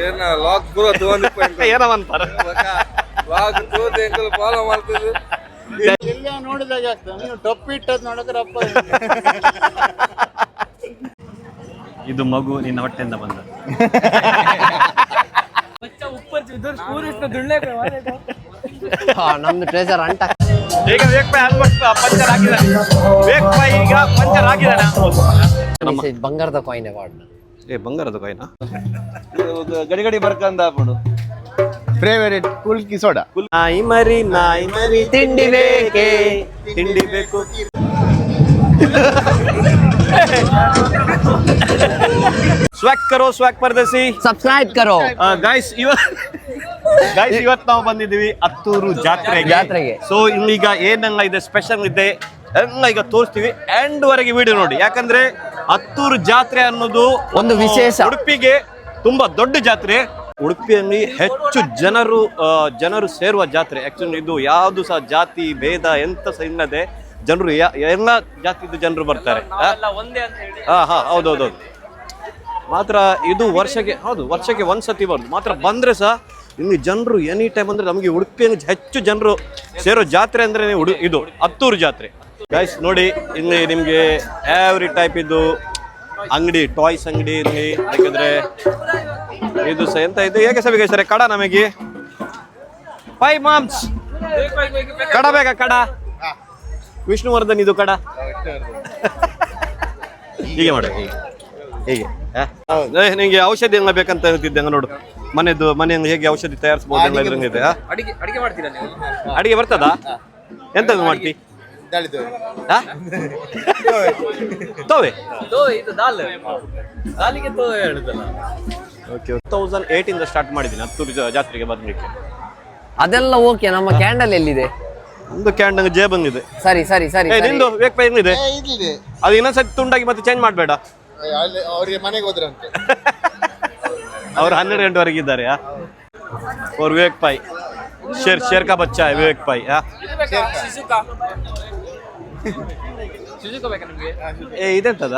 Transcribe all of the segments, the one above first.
ಏನ ಲಾಕ್ ಪೂರ ಏನವಂತಾರೆ lock ತೋದೆ uncle follow ಮಾಡ್ತಿದ್ರು ಎಲ್ಲ ನೋಡಿದಾಗ ಆಗ್ತದೆ ನೀವು ಟೊಪ್ಪು ಇಟ್ಟದ್ ನೋಡಿದ್ರೆ ಅಪ್ಪ ಇದು ಮಗು ನಿನ್ನ ಹೊಟ್ಟೆಯಿಂದ ಬಂದ ನಮ್ದು ಟ್ರೇಸರ್ ಅಂಟ ಈಗ ವೇಕ್ ಆಲ್ಮೋಸ್ಟ್ ಪಂಚರ್ ಆಗಿದ್ದಾನೆ ವೇಕ್ ಈಗ ಪಂಚರ್ ಆಗಿದ್ದಾನೆ ಬಂಗಾರದ ಕಾಯಿನ್ ಅವಾರ್ಡ್ ಬಂಗಾರದ ಕಾಯಿನ ಗಡಿ ಗಡಿ ಬರ್ಕಂದ ಹಾಕೊಂಡು ಫೇವರೇಟ್ ಕುಲ್ಕಿ ಸೋಡಾ ನಾಯಿ ಮರಿ ತಿಂಡಿ ಬೇಕೆ ತಿಂಡಿ ಬೇಕು ಸ್ವಾಕ್ ಪರದೇಸಿ ಸಬ್ಸ್ಕ್ರೈಬ್ ಕರೋ ಗೈಸ್ ಇವತ್ತು ನಾವು ಬಂದಿದ್ದೀವಿ ಹತ್ತೂರು ಜಾತ್ರೆಗೆ ಸೊ ಈಗ ಏನಂಗ ಇದೆ ಸ್ಪೆಷಲ್ ಇದೆ ಎಲ್ಲ ಈಗ ತೋರಿಸ್ತೀವಿ ಎಂಡ್ ವರೆಗೆ ವಿಡಿಯೋ ನೋಡಿ ಯಾಕಂದ್ರೆ ಹತ್ತೂರು ಜಾತ್ರೆ ಅನ್ನೋದು ಒಂದು ವಿಶೇಷ ಉಡುಪಿಗೆ ತುಂಬಾ ದೊಡ್ಡ ಜಾತ್ರೆ ಉಡುಪಿಯಲ್ಲಿ ಹೆಚ್ಚು ಜನರು ಸೇರುವ ಜಾತ್ರೆ ಆಕ್ಚುಲಿ ಇದು ಯಾವುದು ಸಹ ಜಾತಿ ಭೇದ ಎಂತ ಸಹ ಇಲ್ಲದೆ ಜನರು ಎಲ್ಲ ಜಾತಿದು ಜನರು ಬರ್ತಾರೆ ಹೌದೌದು ಮಾತ್ರ ಇದು ವರ್ಷಕ್ಕೆ ಒಂದ್ಸತಿ ಬರುದು ಮಾತ್ರ ಬಂದ್ರೆ ಸಹ ಇಲ್ಲಿ ಜನರು ಎನಿ ಟೈಮ್ ಅಂದ್ರೆ ನಮಗೆ ಉಡುಪಿಯಲ್ಲಿ ಹೆಚ್ಚು ಜನರು ಸೇರೋ ಜಾತ್ರೆ ಅಂದ್ರೆ ಇದು ಹತ್ತೂರು ಜಾತ್ರೆ ಗೈಸ್ ನೋಡಿ ಇಲ್ಲಿ ನಿಮ್ಗೆ ಎವ್ರಿ ಟೈಪ್ ಇದು ಅಂಗಡಿ ಟಾಯ್ಸ್ ಅಂಗಡಿ ಇಲ್ಲಿ ಯಾಕಂದ್ರೆ ಇದು ಸಹ ಎಂತ ಇದು ಹೇಗೆ ಸಭೆ ಸರ್ ಕಡ ನಮಗೆ ಪೈ ಮಾಮ್ಸ್ ಕಡ ಬೇಕಾ ಕಡ ವಿಷ್ಣುವರ್ಧನ್ ಇದು ಕಡ ಹೀಗೆ ಮಾಡ ಹೀಗೆ ನಿಂಗೆ ಔಷಧಿ ಎಲ್ಲ ಬೇಕಂತ ಹೇಳ್ತಿದ್ದೆ ನೋಡು ಮನೆಯನ್ನು ಹೇಗೆ ಔಷಧಿ ತಯಾರಿಸಬಹುದು ಇದೆ ಅಡಿಗೆ ಬರ್ತದಾ ಎಂತ ಮಾಡ್ತಿ ತೋವೆ 2008 ಇಂದ ಸ್ಟಾರ್ಟ್ ಮಾಡಿದ್ದೀನಿ ಹತ್ತೂರು ಜಾತ್ರೆಗೆ ಬರ್ಲಿಕ್ಕೆ ಅದೆಲ್ಲ ಓಕೆ ನಮ್ಮ ಕ್ಯಾಂಡಲ್ ಎಲ್ಲಿದೆ ಒಂದು ಕ್ಯಾಂಡಲ್ ಜೇ ಬಂದಿದೆ ಸರಿ ಸರಿ ಸರಿ ನಿಂದು ವೇಕ್ ಪೈ ಇದೆ ಅದು ಇನ್ನೊಂದ್ಸತಿ ತುಂಡಾಗಿ ಮತ್ತೆ ಚೇಂಜ್ ಮಾಡಬೇಡ ಅವ್ರಿಗೆ ಮನೆಗೆ ಹೋದ್ರಂತೆ ಅವ್ರು 12 ಗಂಟೆವರೆಗೆ ಇದ್ದಾರೆ ಅವ್ರ ವೇಕ್ ಪೈ ಶೇರ್ ಕಾ ಬಚ್ಚಾ ವೇಕ್ ಪೈ ಇದೆಂತದ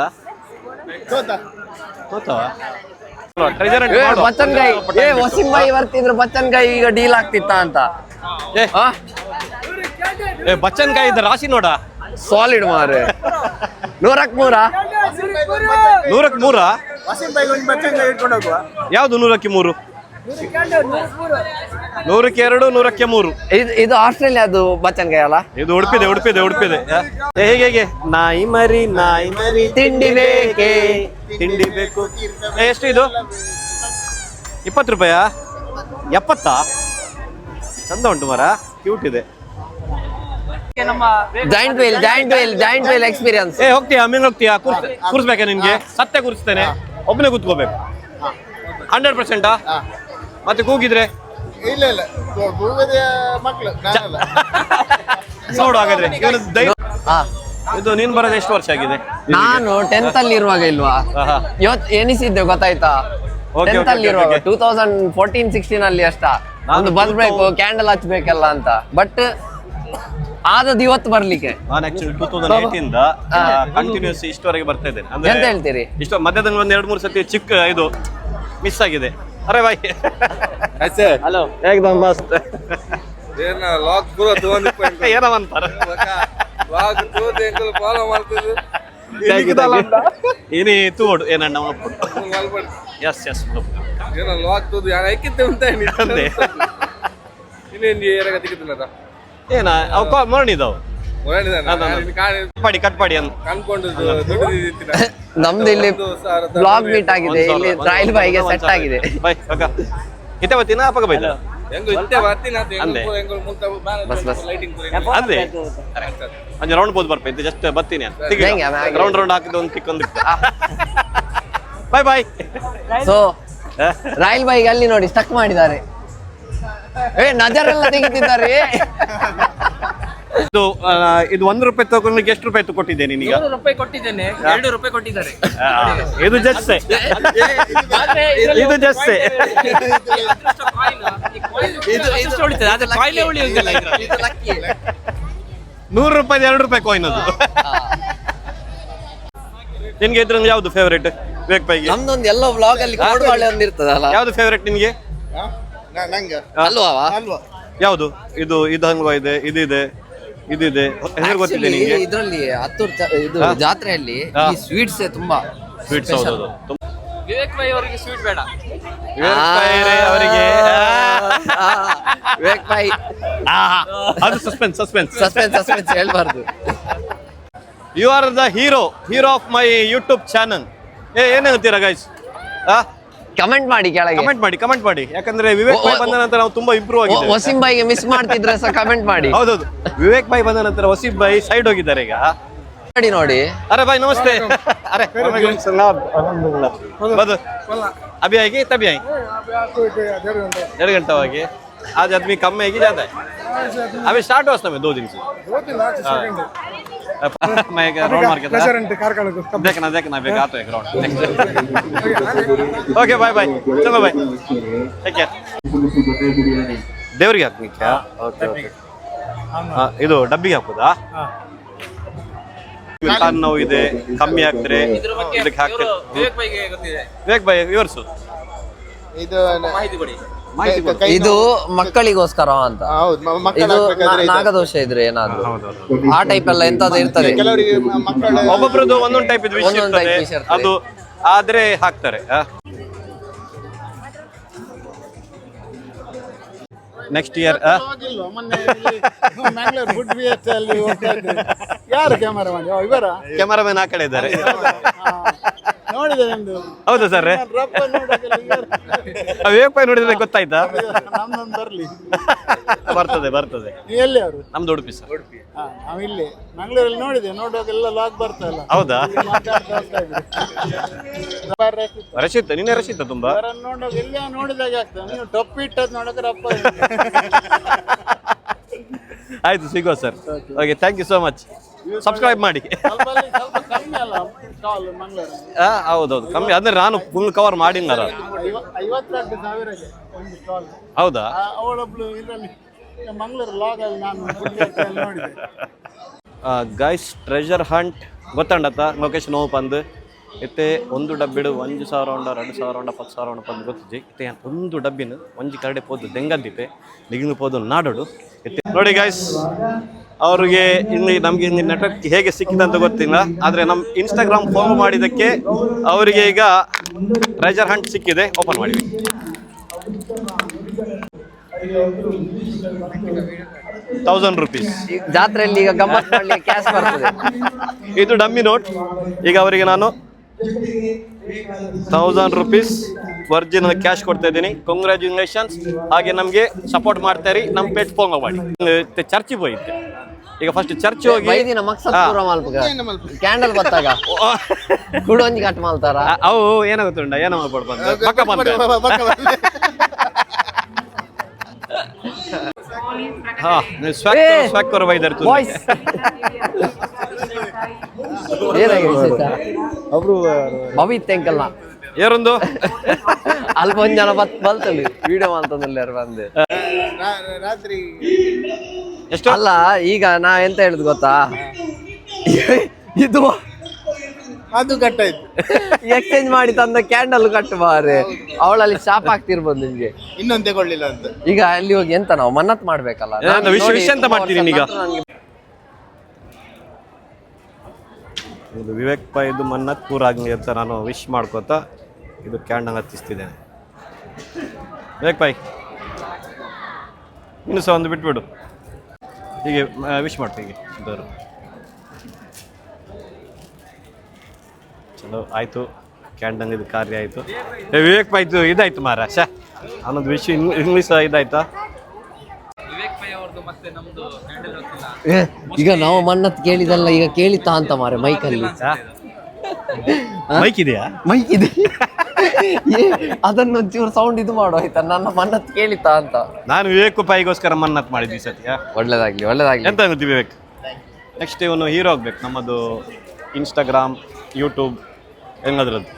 ಬಚ್ಚನ್ ಗೈ ವಸೀಂ ಭಾಯಿ ಬರ್ತಿದ್ರು ಬಚ್ಚನ್ ಗೈ ಈಗ ಡೀಲ್ ಆಗ್ತಿತ್ತ ಅಂತ ಬಚ್ಚನ್ ಕಾಯಿ ಇದ್ದ ರಾಶಿ ನೋಡ ಸಾಲಿಡ್ ಮಾರೆ 100ಕ್ಕೆ 3 ಯಾವ್ದು 100ಕ್ಕೆ 3 100ಕ್ಕೆ 2 100ಕ್ಕೆ 3 ಇದು ಆಸ್ಟ್ರೇಲಿಯಾದು ಬಚ್ಚನ್ ಗೈ ಅಲ್ಲ ಇದು ಉಡುಪಿದೆ ಹೇಗೆ ನಾಯಿ ಮರಿ ತಿಂಡಿ ಬೇಕೆ ತಿಂಡಿ ಬೇಕು ಎಷ್ಟು ಇದು 20 ರೂಪಾಯಾ 70 ಚಂದ ಉಂಟು ಮರ ಕ್ಯೂಟ್ ಇದೆ ಜಾಯಿಂಟ್ ವೀಲ್ ಎಕ್ಸ್ಪೀರಿಯನ್ಸ್ ಹೋಗ್ತೀಯಾ ಹೋಗ್ತೀಯಾ ಕೂರಿಸ್ಬೇಕಾ ನಿನ್ಗೆ ಸತ್ಯ ಕೂರಿಸ್ತೇನೆ ಒಬ್ಬನೇ ಕೂತ್ಕೋಬೇಕು 100%. ಮತ್ತೆ ಕೂಗಿದ್ರೆ ಇಲ್ಲ ಮಕ್ಕಳು ನೋಡು ಹಾಗಾದ್ರೆ ಇದು ನೀನ್ ಬರೋದು ಎಷ್ಟು ವರ್ಷ ಆಗಿದೆ ನಾನು 10th ಅಲ್ಲಿ ಇರುವಾಗ ಇಲ್ವಾ ಇವತ್ತು ಎನಿಸಿದ್ದೆ ಗೊತ್ತಾಯ್ತಾ 10th ಅಲ್ಲಿ ಇರುವಾಗ 2014-16 ಅಲ್ಲಿ ಅಷ್ಟ ಒಂದು ಬರ್ಬೇಕು ಕ್ಯಾಂಡಲ್ ಹಚ್ಬೇಕಲ್ಲ ಅಂತ ಬಟ್ ಆದದ್ದು ಇವತ್ತು ಬರ್ಲಿಕ್ಕೆ ನಾನು ಆಕ್ಚುಲಿ 2008 ಇಂದ ಕಂಟಿನ್ಯೂಸ್ ಇಷ್ಟವರೆಗೆ ಬರ್ತಾ ಇದ್ದೇನೆ ಅಂದ್ರೆ ಎಂತ ಹೇಳ್ತೀರಿ ಇಷ್ಟು ಮಧ್ಯದಲ್ಲಿ ಒಂದ್ 2-3 ಸತಿ ಚಿಕ್ಕ ಇದು ಮಿಸ್ ಆಗಿದೆ ಅರೆ ಬಾಯ್ ಹಲೋ ಏಕದಮ್ ಮಸ್ತ್ ಏನ ಲಾಕ್ ಪೂರ ಏನವಂತಾರೆ ಲಾಕ್ ತೋದೆ ಅಂಕಲ್ ಫಾಲೋ ಮಾಡ್ತಿದ್ರು ಏನೇ ತೋಡು ಏನಣ್ಣ ಎಸ್ ಏನ ಲಾಕ್ ತೋದು ಯಾರು ಐಕಿತ್ತೆ ಅಂತ ಅಂದೆ ಇನ್ನೇನು ಏನಾಗ ತಿಕ್ಕಿದ್ನದ ಏನ ಅವ ಮರಣಿದವು ಕಟ್ಪಾಡಿ ಅಂತ ಕನ್ಕೊಂಡು ನಮ್ದು ಇಲ್ಲಿ ಬ್ಲಾಗ್ ಮೀಟ್ ಆಗಿದೆ ಇಲ್ಲಿ ಟ್ರಯಲ್ ಬಾಯ್ಗೆ ಸೆಟ್ ಆಗಿದೆ ಬಾಯ್ ಅಕ್ಕ ಇತ್ತೆ ಬತ್ತೀನ ಅಪ್ಪಗ ಬೈದ ಹೆಂಗೋ ಇತ್ತೆ ಬರ್ತೀನಿ ಅಂತ ಹೆಂಗೋ ಬಸ್ ಅಂದೆ ಅಂಜ ರೌಂಡ್ ಬೋದು ಬರ್ಪ ಇದು ಜಸ್ಟ್ ಬರ್ತೀನಿ ಅಂತ ರೌಂಡ್ ಹಾಕಿದ ಒಂದು ಟಿಕ್ ಒಂದು ಬಾಯ್ ಸೊ ರಾಯಲ್ ಬಾಯ್ಗೆ ಅಲ್ಲಿ ನೋಡಿ ಸ್ಟಕ್ ಮಾಡಿದ್ದಾರೆ ನಜರೆಲ್ಲ ತೆಗಿತಿದ್ದಾರೆ ಇದು 1 ರೂಪಾಯಿ ತಗೊಂಡ್ರೆ ಎಷ್ಟು ರೂಪಾಯಿ ಕೊಟ್ಟಿದ್ದೆ ನೀನೀಗ 100 ರೂಪಾಯಿ ಕೊಟ್ಟಿದ್ದೇನೆ 2 ರೂಪಾಯಿ ಕೊಟ್ಟಿದ್ದಾರೆ ಇದು ಜಸ್ಟ್ ಇದು ಜಸ್ಟ್ ಇದು ಉಳಿತದೆ ಆದ್ರೆ ಕಾಯಿಲೆ ಉಳಿಯುವುದಿಲ್ಲ 100 ರೂಪಾಯಿ 2 ರೂಪಾಯಿ ಕಾಯಿನ್ ಅದು ನಿನ್ಗೆ ಇದ್ರಲ್ಲಿ ಯಾವ್ದು ಫೇವರೇಟ್ ವಿವೇಕ್ ಪೈಗೆ? ನಮ್ದೊಂದು ಎಲ್ಲೋ ವ್ಲಾಗ್ ಅಲ್ಲಿ ಕೋಡ್ಬಾಳೆ ಒಂದು ಇರ್ತದಲ್ಲ, ಯಾವ್ದು ಫೇವರೇಟ್ ನಿನ್ಗೆ? ನಂಗೆ ಅಲ್ವಾ? ಅಲ್ವಾ ಯಾವುದು? ಇದು ಹಲ್ವಾ ಇದೆ, ಇದಿದೆ, ಇದಿದೆ, ಹೆಸರು ಗೊತ್ತಿದೆ ನಿಂಗೆ? ಇದ್ರಲ್ಲಿ ಹತ್ತೂರ್ ಇದು ಜಾತ್ರೆಯಲ್ಲಿ ಈ ಸ್ವೀಟ್ಸ್ ತುಂಬಾ ಸ್ವೀಟ್ಸ್ special. ವಿವೇಕ್ ಭಾಯಿ ಅವರಿಗೆ ಸ್ವೀಟ್ ಬೇಡ. ಅವರಿಗೆ ವಿವೇಕ್ ಭಾಯಿ ಅದು ಸಸ್ಪೆನ್ಸ್ ಸಸ್ಪೆನ್ಸ್ ಹೇಳ್ಬಾರ್ದು. You are the hero of my YouTube channel. ಏನ್ ಹೇಳ್ತೀರಾ ಗೈಸ್? ಕಮೆಂಟ್ ಮಾಡಿ ಕೆಳಗೆ, ಕಮೆಂಟ್ ಮಾಡಿ ಯಾಕಂದ್ರೆ ವಿವೇಕ್ ಭಾಯ್ ಬಂದ ನಂತರ ನಾವು ತುಂಬಾ ಇಂಪ್ರೂವ್ ಆಗಿದ್ದೇವೆ. ವಸೀಂ ಭಾಯಿಗೆ ಮಿಸ್ ಮಾಡ್ತಿದ್ರೆ ಸಹ ಕಮೆಂಟ್ ಮಾಡಿ. ಹೌದೌದು, ವಿವೇಕ್ ಭಾಯ್ ಬಂದ ನಂತರ ವಸೀಂ ಭಾಯ್ ಸೈಡ್ ಹೋಗಿದ್ದಾರೆ ಈಗ. ನೋಡಿ अरे भाई नमस्ते. अरे बद अभी आएगी तभी आई 1.5 घंटा हो गया. आज आदमी कम में आएगी ज्यादा है. अभी स्टार्ट हुआ समय 2 दिन से. मैं राउंड मार के था. देखना बेगा तो एक राउंड. ओके बाय चलो बाय टेक केयर. ದೇವರಿಗೆ ಹಾಕ್ಲಿಕ್ಕೆ? ಓಕೆ ಇದು ಡಬ್ಬಿಗೆ ಹಾಕೋದಾ? ಕಾಲು ನೋವು ಇದೆ, ಕಮ್ಮಿ ಆಗ್ತಾರೆ ಇದಕ್ಕೆ ಹಾಕ್ತಾರೆ. ವಿವೇಕ್ ಭಾಯಿಗೆ ಗೊತ್ತಿದೆ. ವಿವೇಕ್ ಭಾಯ್ ವಿವರ್ಸು ಇದು ಮಾಹಿತಿ ಕೊಡಿ. ಇದು ಮಕ್ಕಳಿಗೋಸ್ಕರ ಅಂತ. ಇದು ನಾಗದೋಷ ಇದ್ರೆ ಏನಾದ್ರು ಆ ಟೈಪ್ ಎಲ್ಲ ಎಂತಾದ್ರು ಇರ್ತದೆ. ಕೆಲವರಿಗೆ ಮಕ್ಕಳು ಒಬ್ಬೊಬ್ರದ್ದು ಒಂದೊಂದು ಟೈಪ್ ವಿಷಯ ಒಂದೊಂದು type ಇರ್ತದೆ. ವಿಷಯ ಇರ್ತದೆ. ಅದು ಆದ್ರೆ ಹಾಕ್ತಾರೆ. ನೆಕ್ಸ್ಟ್ ಇಯರ್ ಹೋಗಿಲ್ವಾ ಮೊನ್ನೆ ಮ್ಯಾಂಗ್ಳೂರ್ ಫುಡ್ ವಿಎಸ್ ಅಲ್ಲಿ ಹೋಗ್ತಾ ಇದ್ದೆ. ಯಾರು ಕ್ಯಾಮರಾ ಮಾಡಿ ಇವರ ಕ್ಯಾಮರಾಮನ್ ಆ ಕಡೆ ಇದ್ದಾರೆ. ನೋಡಿದೆ ನಿಮ್ದು ಹೌದಾ ಸರ್? ರಪ್ಪ ನೋಡೋದಿಲ್ಲ ವಿವೇಕ್ ಭಾಯ್ ನೋಡಿದ್ರೆ ಗೊತ್ತಾಯ್ತಾ? ನಮ್ದೊಂದು ಬರ್ಲಿ. ಬರ್ತದೆ. ನೀವು ಎಲ್ಲಿ ಅವರು? ನಮ್ದು ಉಡುಪಿ ಸರ್. ನಾವು ಇಲ್ಲಿ ಮಂಗಳೂರಲ್ಲಿ ನೋಡಿದೆ, ನೋಡುವಾಗೆಲ್ಲ ಲಾಗ್ ಬರ್ತಾ ಇಲ್ಲ. ಹೌದಾ? ಮಾತಾಡ್ತಾ ಹೋಗ್ತಾ ಇದ್ವಿ. ರಶಿತ್ ನಿನ್ನೆ ರಶಿತ್ ತುಂಬಾ ಅವರನ್ನು ನೋಡುವಾಗ ಎಲ್ಲ ನೋಡಿದಾಗ ಆಗ್ತದೆ. ನೀವು ಟೊಪ್ಪಿ ಇಟ್ಟದ್ ನೋಡಕ್ಕೆ ರಪ್ಪ. ಆಯ್ತು, ಸಿಗುವ sir. Okay, thank you so much. Subscribe ಮಾಡಿ. ಸ್ವಲ್ಪ ಕಮ್ಮಿ ಅಲ್ಲ ಕಾಲ್ ಮಂಗಳೂರಲ್ಲಿ. ಹೌದೌದು, ಕಮ್ಮಿ ಅಂದ್ರೆ ನಾನು ಫುಲ್ ಕವರ್ ಮಾಡಿಲ್ಲ. 52,000ಗೆ ಒಂದು ಸ್ಟಾಲ್. ಹೌದಾ? ಅವಳೊಬ್ಳು ಇದರಲ್ಲಿ ಮಂಗಳೂರು ಲಾಗ್ ಅಲ್ಲಿ ನಾನು ನೋಡಿದೆ. ಗೈಸ್ ಟ್ರೆಜರ್ ಹಂಟ್ ಗೊತ್ತಂಡತ್ತ ಲೊಕೇಶನ್ ಓಪಂದು ಇತ್ತೆ ಒಂದು ಡಬ್ಬಿಡು 1,000 ಉಂಡ 2,000 ಉಂಡ 10,000 ಉಂಡ ಪಂದು ಗೊತ್ತಿದ್ದೆ ಇತ್ತೆ ಒಂದು ಡಬ್ಬಿನ ಒಂಜಿ ಕರಡೆ ಪೋದು ದೆಂಗದ್ದಿತ್ತೆ ನಿಗಿಂದು ಪೋದು ನಾಡೋಡು ಇತ್ತೆ. ನೋಡಿ ಗೈಸ್, ಅವ್ರಿಗೆ ಇಲ್ಲಿ ನಮಗೆ ಇಲ್ಲಿ ನೆಟ್ವರ್ಕ್ ಹೇಗೆ ಸಿಕ್ಕಿದೆ ಅಂತ ಗೊತ್ತಿಲ್ಲ, ಆದರೆ ನಮ್ಮ ಇನ್ಸ್ಟಾಗ್ರಾಮ್ ಫಾಲೋ ಮಾಡಿದ್ದಕ್ಕೆ ಅವರಿಗೆ ಈಗ ಟ್ರೆಜರ್ ಹಂಟ್ ಸಿಕ್ಕಿದೆ. ಓಪನ್ ಮಾಡಿವಿ. ₹1,000 ಜಾತ್ರೆಯಲ್ಲಿ ಈಗ ಗಮ್ಮತ್ ಮಾಡ್ಲಿಕ್ಕೆ ಕ್ಯಾಶ್ ಬರ್ತದೆ. ಇದು ಡಮ್ಮಿ ನೋಟ್. ಈಗ ಅವರಿಗೆ ನಾನು ₹1,000 ಒರಿಜಿನಲ್ ಕ್ಯಾಶ್ ಕೊಡ್ತಾ ಇದ್ದೀನಿ. ಕಂಗ್ರ್ಯಾಚುಲೇಷನ್ಸ್. ಹಾಗೆ ನಮಗೆ ಸಪೋರ್ಟ್ ಮಾಡ್ತಾರಿ. ನಮ್ಮ ಪೇಜ್ ಫಾಲೋ ಮಾಡಿ. ಚರ್ಚಿಗೆ ಹೋಗಿದ್ದೆ. ಈಗ ಫಸ್ಟ್ ಚರ್ಚ್ ಹೋಗಿ ಬೈದಿನ ಮಕ್ಸದ್ ಪೂರ ಮಲ್ಪ ಕ್ಯಾಂಡಲ್ ಬತ್ತಾಗ ಕುಡು ಒಂಜಿ ಕಟ್ ಮಾಡ್ತಾರ. ಅವು ಏನಾಗುತ್ತುಂಡ ಏನೋ ಮಾಡ್ಬಾರ್ದು ಪಕ್ಕ ಬಂದ. ಹಾ, ಸ್ವಾಕ್ ಕೊರ ಬೈದರ್ ಬಾಯ್ಸ್ ಭವಿತ್ ಅಂಕಲ್ನ ಏರೊಂದು ಅಲ್ಪ ಒಂದ್ ಜನ ಬಲ್ತಲ್ಲಿ ವಿಡಿಯೋ ಮಾಡ್ತಂದಲ್ಲಿ ಯಾರು ಬಂದೆ ರಾತ್ರಿ ಎಷ್ಟು ಅಲ್ಲ. ಈಗ ನಾ ಎಂತ ಹೇಳುದು ಗೊತ್ತಾ, ಇದು ಅದು ಕಟ್ಟಾಯ್ತು. ಎಕ್ಸ್ಚೇಂಜ್ ಮಾಡಿ ತಂದ ಕ್ಯಾಂಡಲ್ ಕಟ್ಟು ಬಾರೆ. ಅವಳಲ್ಲಿ ಶಾಪ್ ಆಗ್ತಿರ್ಬೋದು ನಿಮ್ಗೆ. ಇನ್ನೊಂದು ತಗೊಳ್ಳಿಲ್ಲ ಅಂತ. ಈಗ ಅಲ್ಲಿ ಹೋಗಿ ಎಂತ ನಾವು ಮನ್ನತ್ ಮಾಡ್ಬೇಕಲ್ಲ. ವಿಷಯ ಎಂತ ಮಾಡ್ತೀನಿ ಈಗ? ಇದು ವಿವೇಕ್ ಭಾಯ್ ಇದು ಮನ್ನತ್ ಪೂರ ಆಗಲಿ ಅಂತ ನಾನು ವಿಶ್ ಮಾಡ್ಕೋತ ಇದು ಕ್ಯಾಂಡಲ್ ಹತ್ತಿಸ್ತಿದ್ದೇನೆ. ವಿವೇಕ್ ಭಾಯ್ ಇನ್ನು ಸಹ ಒಂದು ಬಿಟ್ಬಿಡು, ಹೀಗೆ ವಿಶ್ ಮಾಡ್ತೀವಿ. ಇದ್ದವರು ಚಲೋ ಆಯಿತು. ಕ್ಯಾಂಡಲ್ ಇದು ಕಾರ್ಯ ಆಯಿತು. ವಿವೇಕ್ ಭಾಯ್ ಇದಾಯ್ತು ಮಾರ. ಶಾ ಅನ್ನೋದು ವಿಶ್ ಇಂಗ್ಲೀಷ್ ಇದಾಯ್ತಾ? ವಿವೇಕ್ ಭಾಯಿ ಅವ್ರದ್ದು ಮತ್ತೆ ನಮ್ದು ಕ್ಯಾಂಡಲ್ ಗೊತ್ತಿಲ್ಲ. ಈಗ ನಾವು ಮನ್ನತ್ ಕೇಳಿದಲ್ಲ, ಈಗ ಕೇಳಿತಾ ಅಂತ ಮಾರೆ ಮೈಕಲ್ಲಿ. ಮೈಕ್ ಇದೆಯಾ? ಮೈಕ್ ಇದೆ. ಅದನ್ನೊಂಚೂರು ಸೌಂಡ್ ಇದು ಮಾಡು ಆಯ್ತಾ. ನನ್ನ ಮನ್ನತ್ ಕೇಳಿತಾ ಅಂತ. ನಾನು ವಿವೇಕ್ ಭಾಯಿಗೋಸ್ಕರ ಮನ್ನತ್ ಮಾಡಿದ್ವಿ ಸತ್ಯ. ಒಳ್ಳೇದಾಗ್ಲಿ. ಎಂತ ಗೊತ್ತಿ ವಿವೇಕ್, ನೆಕ್ಸ್ಟ್ ಇವನು ಹೀರೋ ಆಗ್ಬೇಕು. ನಮ್ಮದು ಇನ್ಸ್ಟಾಗ್ರಾಮ್, ಯೂಟ್ಯೂಬ್ ಹೆಂಗದ್ರದ್ದು.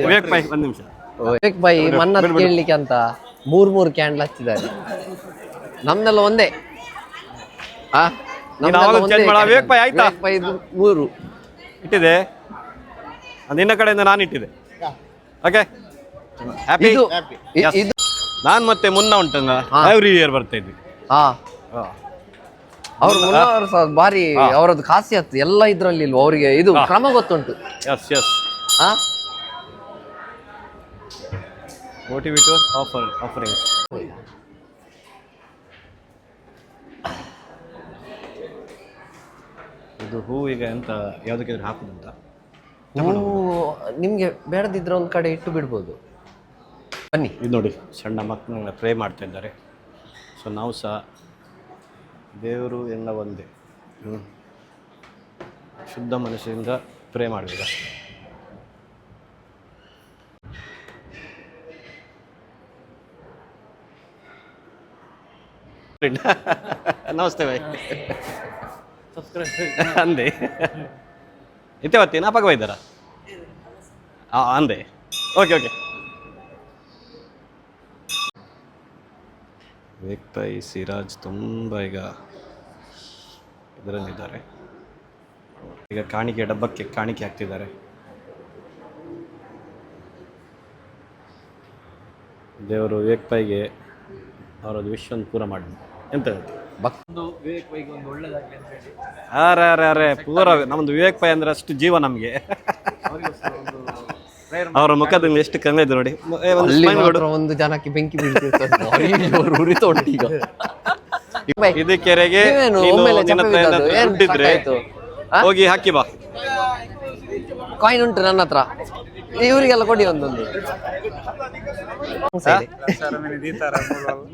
ವಿವೇಕ್ ಭಾಯ್ ಒಂದು ನಿಮಿಷ. ವಿವೇಕ್ ಭಾಯಿ ಮನ್ನತ್ ಕೇಳಲಿಕ್ಕೆ ಅಂತ 3 ಕ್ಯಾಂಡಲ್ ಹಚ್ಚಿದ್ದಾರೆ. ನಮ್ದೆಲ್ಲ ಒಂದೇ ಆ ನೀನು ಆವಾಗ change ಮಾಡು. ವಿವೇಕ್ ಪೈ ಆಯ್ತಾ? ವಿವೇಕ್ ಪೈದು 3 ಇಟ್ಟಿದೆ, ನಿನ್ನ ಕಡೆಯಿಂದ ನಾನು ಇಟ್ಟಿದೆ. Okay happy. ಇದು ಇದು ನಾನು ಮತ್ತೆ ಮುನ್ನ ಉಂಟಂಗ ಎವ್ರಿ ಇಯರ್ ಬರ್ತಾ ಇದ್ವಿ. ಹಾ ಅವ್ರು ಮುನ್ನವರು ಸಹ ಭಾರಿ ಅವರದ್ದು ಖಾಸಿಯತ್ ಎಲ್ಲ ಇದ್ರಲ್ಲಿ ಇಲ್ವ ಅವರಿಗೆ ಇದು ಕ್ರಮ ಗೊತ್ತುಂಟು. ಎಸ್ ಎಸ್ ಹಾ ಮೋಟಿವೇಟರ್ ಆಫರಿಂಗ್. ಇದು ಹೂ ಈಗ ಎಂತ ಯಾವುದಕ್ಕೆ ಹಾಕುದಂತ ನಿಮ್ಗೆ ಬೇಡದಿದ್ರೆ ಒಂದ್ ಕಡೆ ಇಟ್ಟು ಬಿಡ್ಬೋದು. ಬನ್ನಿ. ಇದು ನೋಡಿ, ಸಣ್ಣ ಮಕ್ಕಳನ್ನ ಪ್ರೇ ಮಾಡ್ತಾ ಇದ್ದಾರೆ. ಸೊ ನಾವು ಸಹ ದೇವರು ಎಲ್ಲ ಒಂದೇ, ಶುದ್ಧ ಮನಸ್ಸಿಂದ ಪ್ರೇ ಮಾಡಬೇಕು. ನಮಸ್ತೆ ಭಾಯ್. ಅಂದೆ ಇತ್ತೆ ಬತ್ತೀನ ಅಪ್ಪಾಗ ಬೈದಾರ ಅಂದೆ. Okay okay. ವಿವೇಕ್ ಪೈ, ಸಿರಾಜ್ ತುಂಬ ಈಗ ಇದರಲ್ಲಿದ್ದಾರೆ. ಈಗ ಕಾಣಿಕೆ ಡಬ್ಬಕ್ಕೆ ಕಾಣಿಕೆ ಹಾಕ್ತಿದ್ದಾರೆ. ದೇವರು ವಿವೇಕ್ ಪೈಗೆ ಅವರದ್ದು ವಿಶ್ವವನ್ನು ಪೂರ ಮಾಡಿ ಎಂತ ವಿವೇಕ್ ಪೈಗೆ ಒಂದು ಒಳ್ಳೇದಾಗ್ಲಿ ಅಂತ ಹೇಳಿ ಅರೆ ಪೂರ ನಮ್ಮದು ವಿವೇಕ್ ಪೈ ಅಂದ್ರೆ ಅಷ್ಟು ಜೀವ ನಮಗೆ. ಅವರ ಮುಖದಲ್ಲಿ ಎಷ್ಟು ಕಣ್ಣಿದೆ ನೋಡಿ. ಒಂದು ಜನಕ್ಕೆ ಬೆಂಕಿ ಬೀಳ್ತಿರ್ತಾರೆ ಈಗ. ಇದು ಕೆರೆಗೆ ದುಡ್ಡಿದ್ರೆ ಹೋಗಿ ಹಾಕಿ ಬಾ. ಕಾಯಿನ್ ಉಂಟು ನನ್ನ ಹತ್ರ, ಇವರಿಗೆಲ್ಲ ಕೊಡಿ ಒಂದೊಂದು.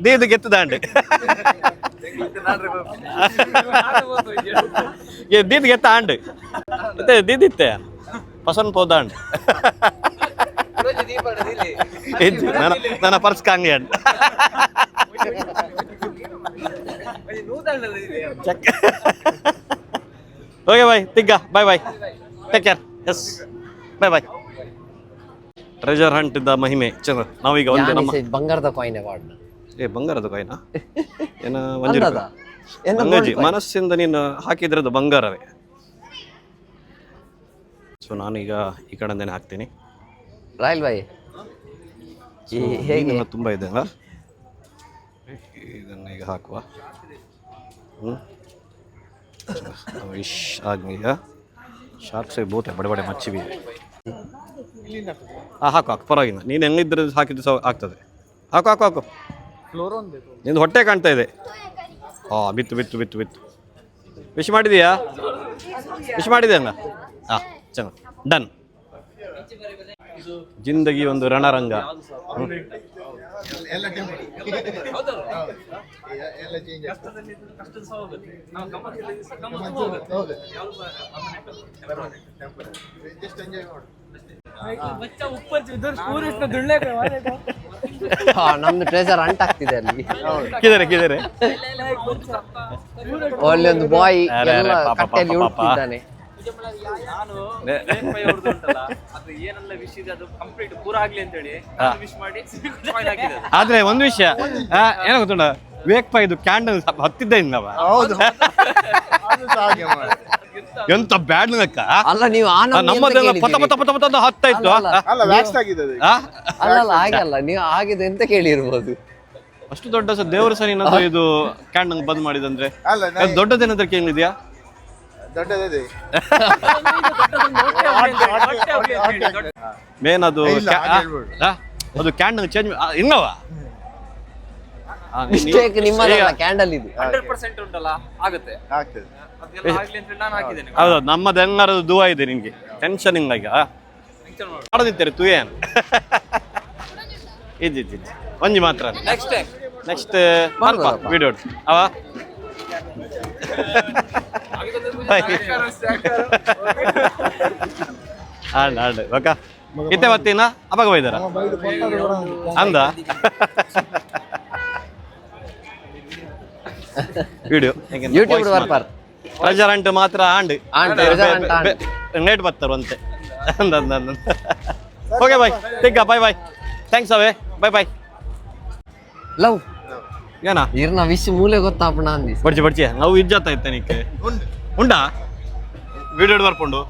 ದೀದು ಗೆತ್ತದಾಂಡೆ ದೀದ್ ಗೆತ್ತ ಆಂಡ್ ಮತ್ತೆ ದೀದಿತ್ತೆ ಪಸಂದ್ ಪೋದಾಂಡ್ ನನ್ನ ಪರ್ಸ್ ಕಾಂಗಿ ಅಂಡ್ ಓಕೆ ಬಾಯ್ ತಿಗ್ಗ bye bye take care. Yes bye bye. Treasure hunt ಇದ್ದ ಮಹಿಮೆ ಚಂದ್ರ. ನಾವೀಗ ಒಂದೇ ನಮ್ಮ ಬಂಗಾರದ ಕಾಯಿನ್ ಅವಾರ್ಡ್. ಬಂಗಾರದ ಕಾಯಿನಾ ಏನ ಅಂಗಜಿ ಮನಸ್ಸಿಂದ ನೀನು ಹಾಕಿದ್ರದ್ದು ಬಂಗಾರವೇ. ಸೊ ನಾನೀಗ ಈ ಕಡೆಯಿಂದನೇ ಹಾಕ್ತೀನಿ. ರಾಯಲ್ ಬಾಯ್ ಹೇಗೆ ತುಂಬ ಇದೆ ಅಲ್ಲ, ಇದನ್ನು ಈಗ ಹಾಕುವ. ವಿಶ್ ಆದ್ಮೀಗ ಶಾರ್ಪ್ ಸೈ ಬೋತೆ ಬಡೆ ಬಡೆ ಮಚ್ಚಿ ಬಿ ಹಾಕು ಹಾಕು ಪರವಾಗಿಲ್ಲ. ನೀನು ಹೆಂಗಿದ್ರೆ ಹಾಕಿದ್ದು ಸಹ ಆಗ್ತದೆ. ಹಾಕು ಹಾಕು ಹಾಕು. ನಿಂದು ಹೊಟ್ಟೆ ಕಾಣ್ತಾ ಇದೆ. ಬಿತ್ತು ಬಿತ್ತು ಬಿತ್ತು ಬಿತ್ತು. ವಿಶ್ ಮಾಡಿದೀಯಾ? ವಿಶ್ ಮಾಡಿದೆ ಹಂಗ? ಚೆನ್ನಾಗಿ ಡನ್. ಜಿಂದಗಿ ಒಂದು ರಣರಂಗ. ನಮ್ದು ಟ್ರೆಜರ್ ಅಂಟ್ ಆಗ್ತಿದೆ ಅಲ್ಲಿ. ಕಿದರೆ ಅಲ್ಲಿ ಒಂದು ಬಾಯ್ ಕಟ್ಟೆಯಲ್ಲಿ ಹುಡುಕ್ತಿದ್ದಾನೆ. ನಾನು ಅದು ಏನೆಲ್ಲ ವಿಶ್ ಇದೆ ಅದು ಕಂಪ್ಲೀಟ್ ಪೂರ ಆಗ್ಲಿ ಅಂತ ಹೇಳಿ ವಿಶ್ ಮಾಡಿ ಹಾಕಿದೆ. ಆದ್ರೆ ಒಂದು ವಿಷಯ ಏನೋ ಗೊತ್ತುಂಟ, ವಿವೇಕ್ ಪೈ ಇದು ಕ್ಯಾಂಡಲ್ ಹತ್ತಿದ್ದ ಇಲ್ಲವ. ಎಂತ ಬ್ಯಾಡ್ ಲೆಕ್ಕ ಅಲ್ಲ. ನೀವು ನಮ್ಮದೆಲ್ಲ ಪತ ಪತ ಪತ ಪತ ಹತ್ತ ಇತ್ತು. ಅಲ್ಲ ಹಾಗಲ್ಲ, ನೀವು ಆಗಿದೆ ಅಂತ ಕೇಳಿರ್ಬೋದು. ಅಷ್ಟು ದೊಡ್ಡ ದೇವರು ಸರಿ ಇದು ಕ್ಯಾಂಡಲ್ ಬಂದ್ ಮಾಡಿದಂದ್ರೆ ದೊಡ್ಡದೇನಾದ್ರೆ ಕೇಳಿದ್ಯಾ? ಮೇನ್ ಅದು ಅದು ಕ್ಯಾಂಡಲ್ ಚೇಂಜ್ ಇಲ್ಲವಾ? ಮಿಸ್ಟೇಕ್ ನಿಮ್ಮದಲ್ಲ, ಕ್ಯಾಂಡಲ್ ಇದು 100% ಉಂಟಲ್ಲ ಆಗುತ್ತೆ. ಅದೆಲ್ಲ ಆಗ್ಲಿ ಅಂತ ನಾನು ಹಾಕಿದ್ದೇನೆ. ಹೌದು, ನಮ್ಮದು ಹೆಂಗಾರು ದುವಾ ಇದೆ ನಿನ್ಗೆ, ಟೆನ್ಷನ್ ಹಿಂಗಾಗಿ ಮಾಡದಿತ್ತಾರೆ ತುಯೇನ್ ಇದ್ದಿದ್ದು ಒಂಜಿ ಮಾತ್ರ. ನೆಕ್ಸ್ಟ್ ವಿಡಿಯೋ ಅವ ಆಂಡ್ ಓಕೆ. ಇತ್ತೆ ಬತ್ತೀನ ಅಪ್ಪಾಗ ಬೈದಾರ ಅಂದ ವಿಡಿಯೋ ಯೂಟ್ಯೂಬ್ ವರ್ಪರ್ ಟ್ರೆಜರ್ ಅಂಟ್ ಮಾತ್ರ ಆಂಡ್ ನೇಟ್ ಬರ್ತಾರಂತೆ. ಓಕೆ ಬಾಯ್, ತಿಗ್ಗ ಬಾಯ್ ಬಾಯ್. ಥ್ಯಾಂಕ್ಸ್ ಅವೇ, ಬಾಯ್ ಬಾಯ್. ಲವ್ ಏನ ಇರ್ನ ವಿಶ್ ಮೂಲೆ ಗೊತ್ತಾಪಣ ಅಂದಿ ಬಡ್ಚಿ ನಾವು ಇಜ್ಜತ್ತ ಇತ್ತ ನಿಕ್ಕೆ ಉಂಡಾ ವಿಡಿಯೋ ಬರ್ಕೊಂಡು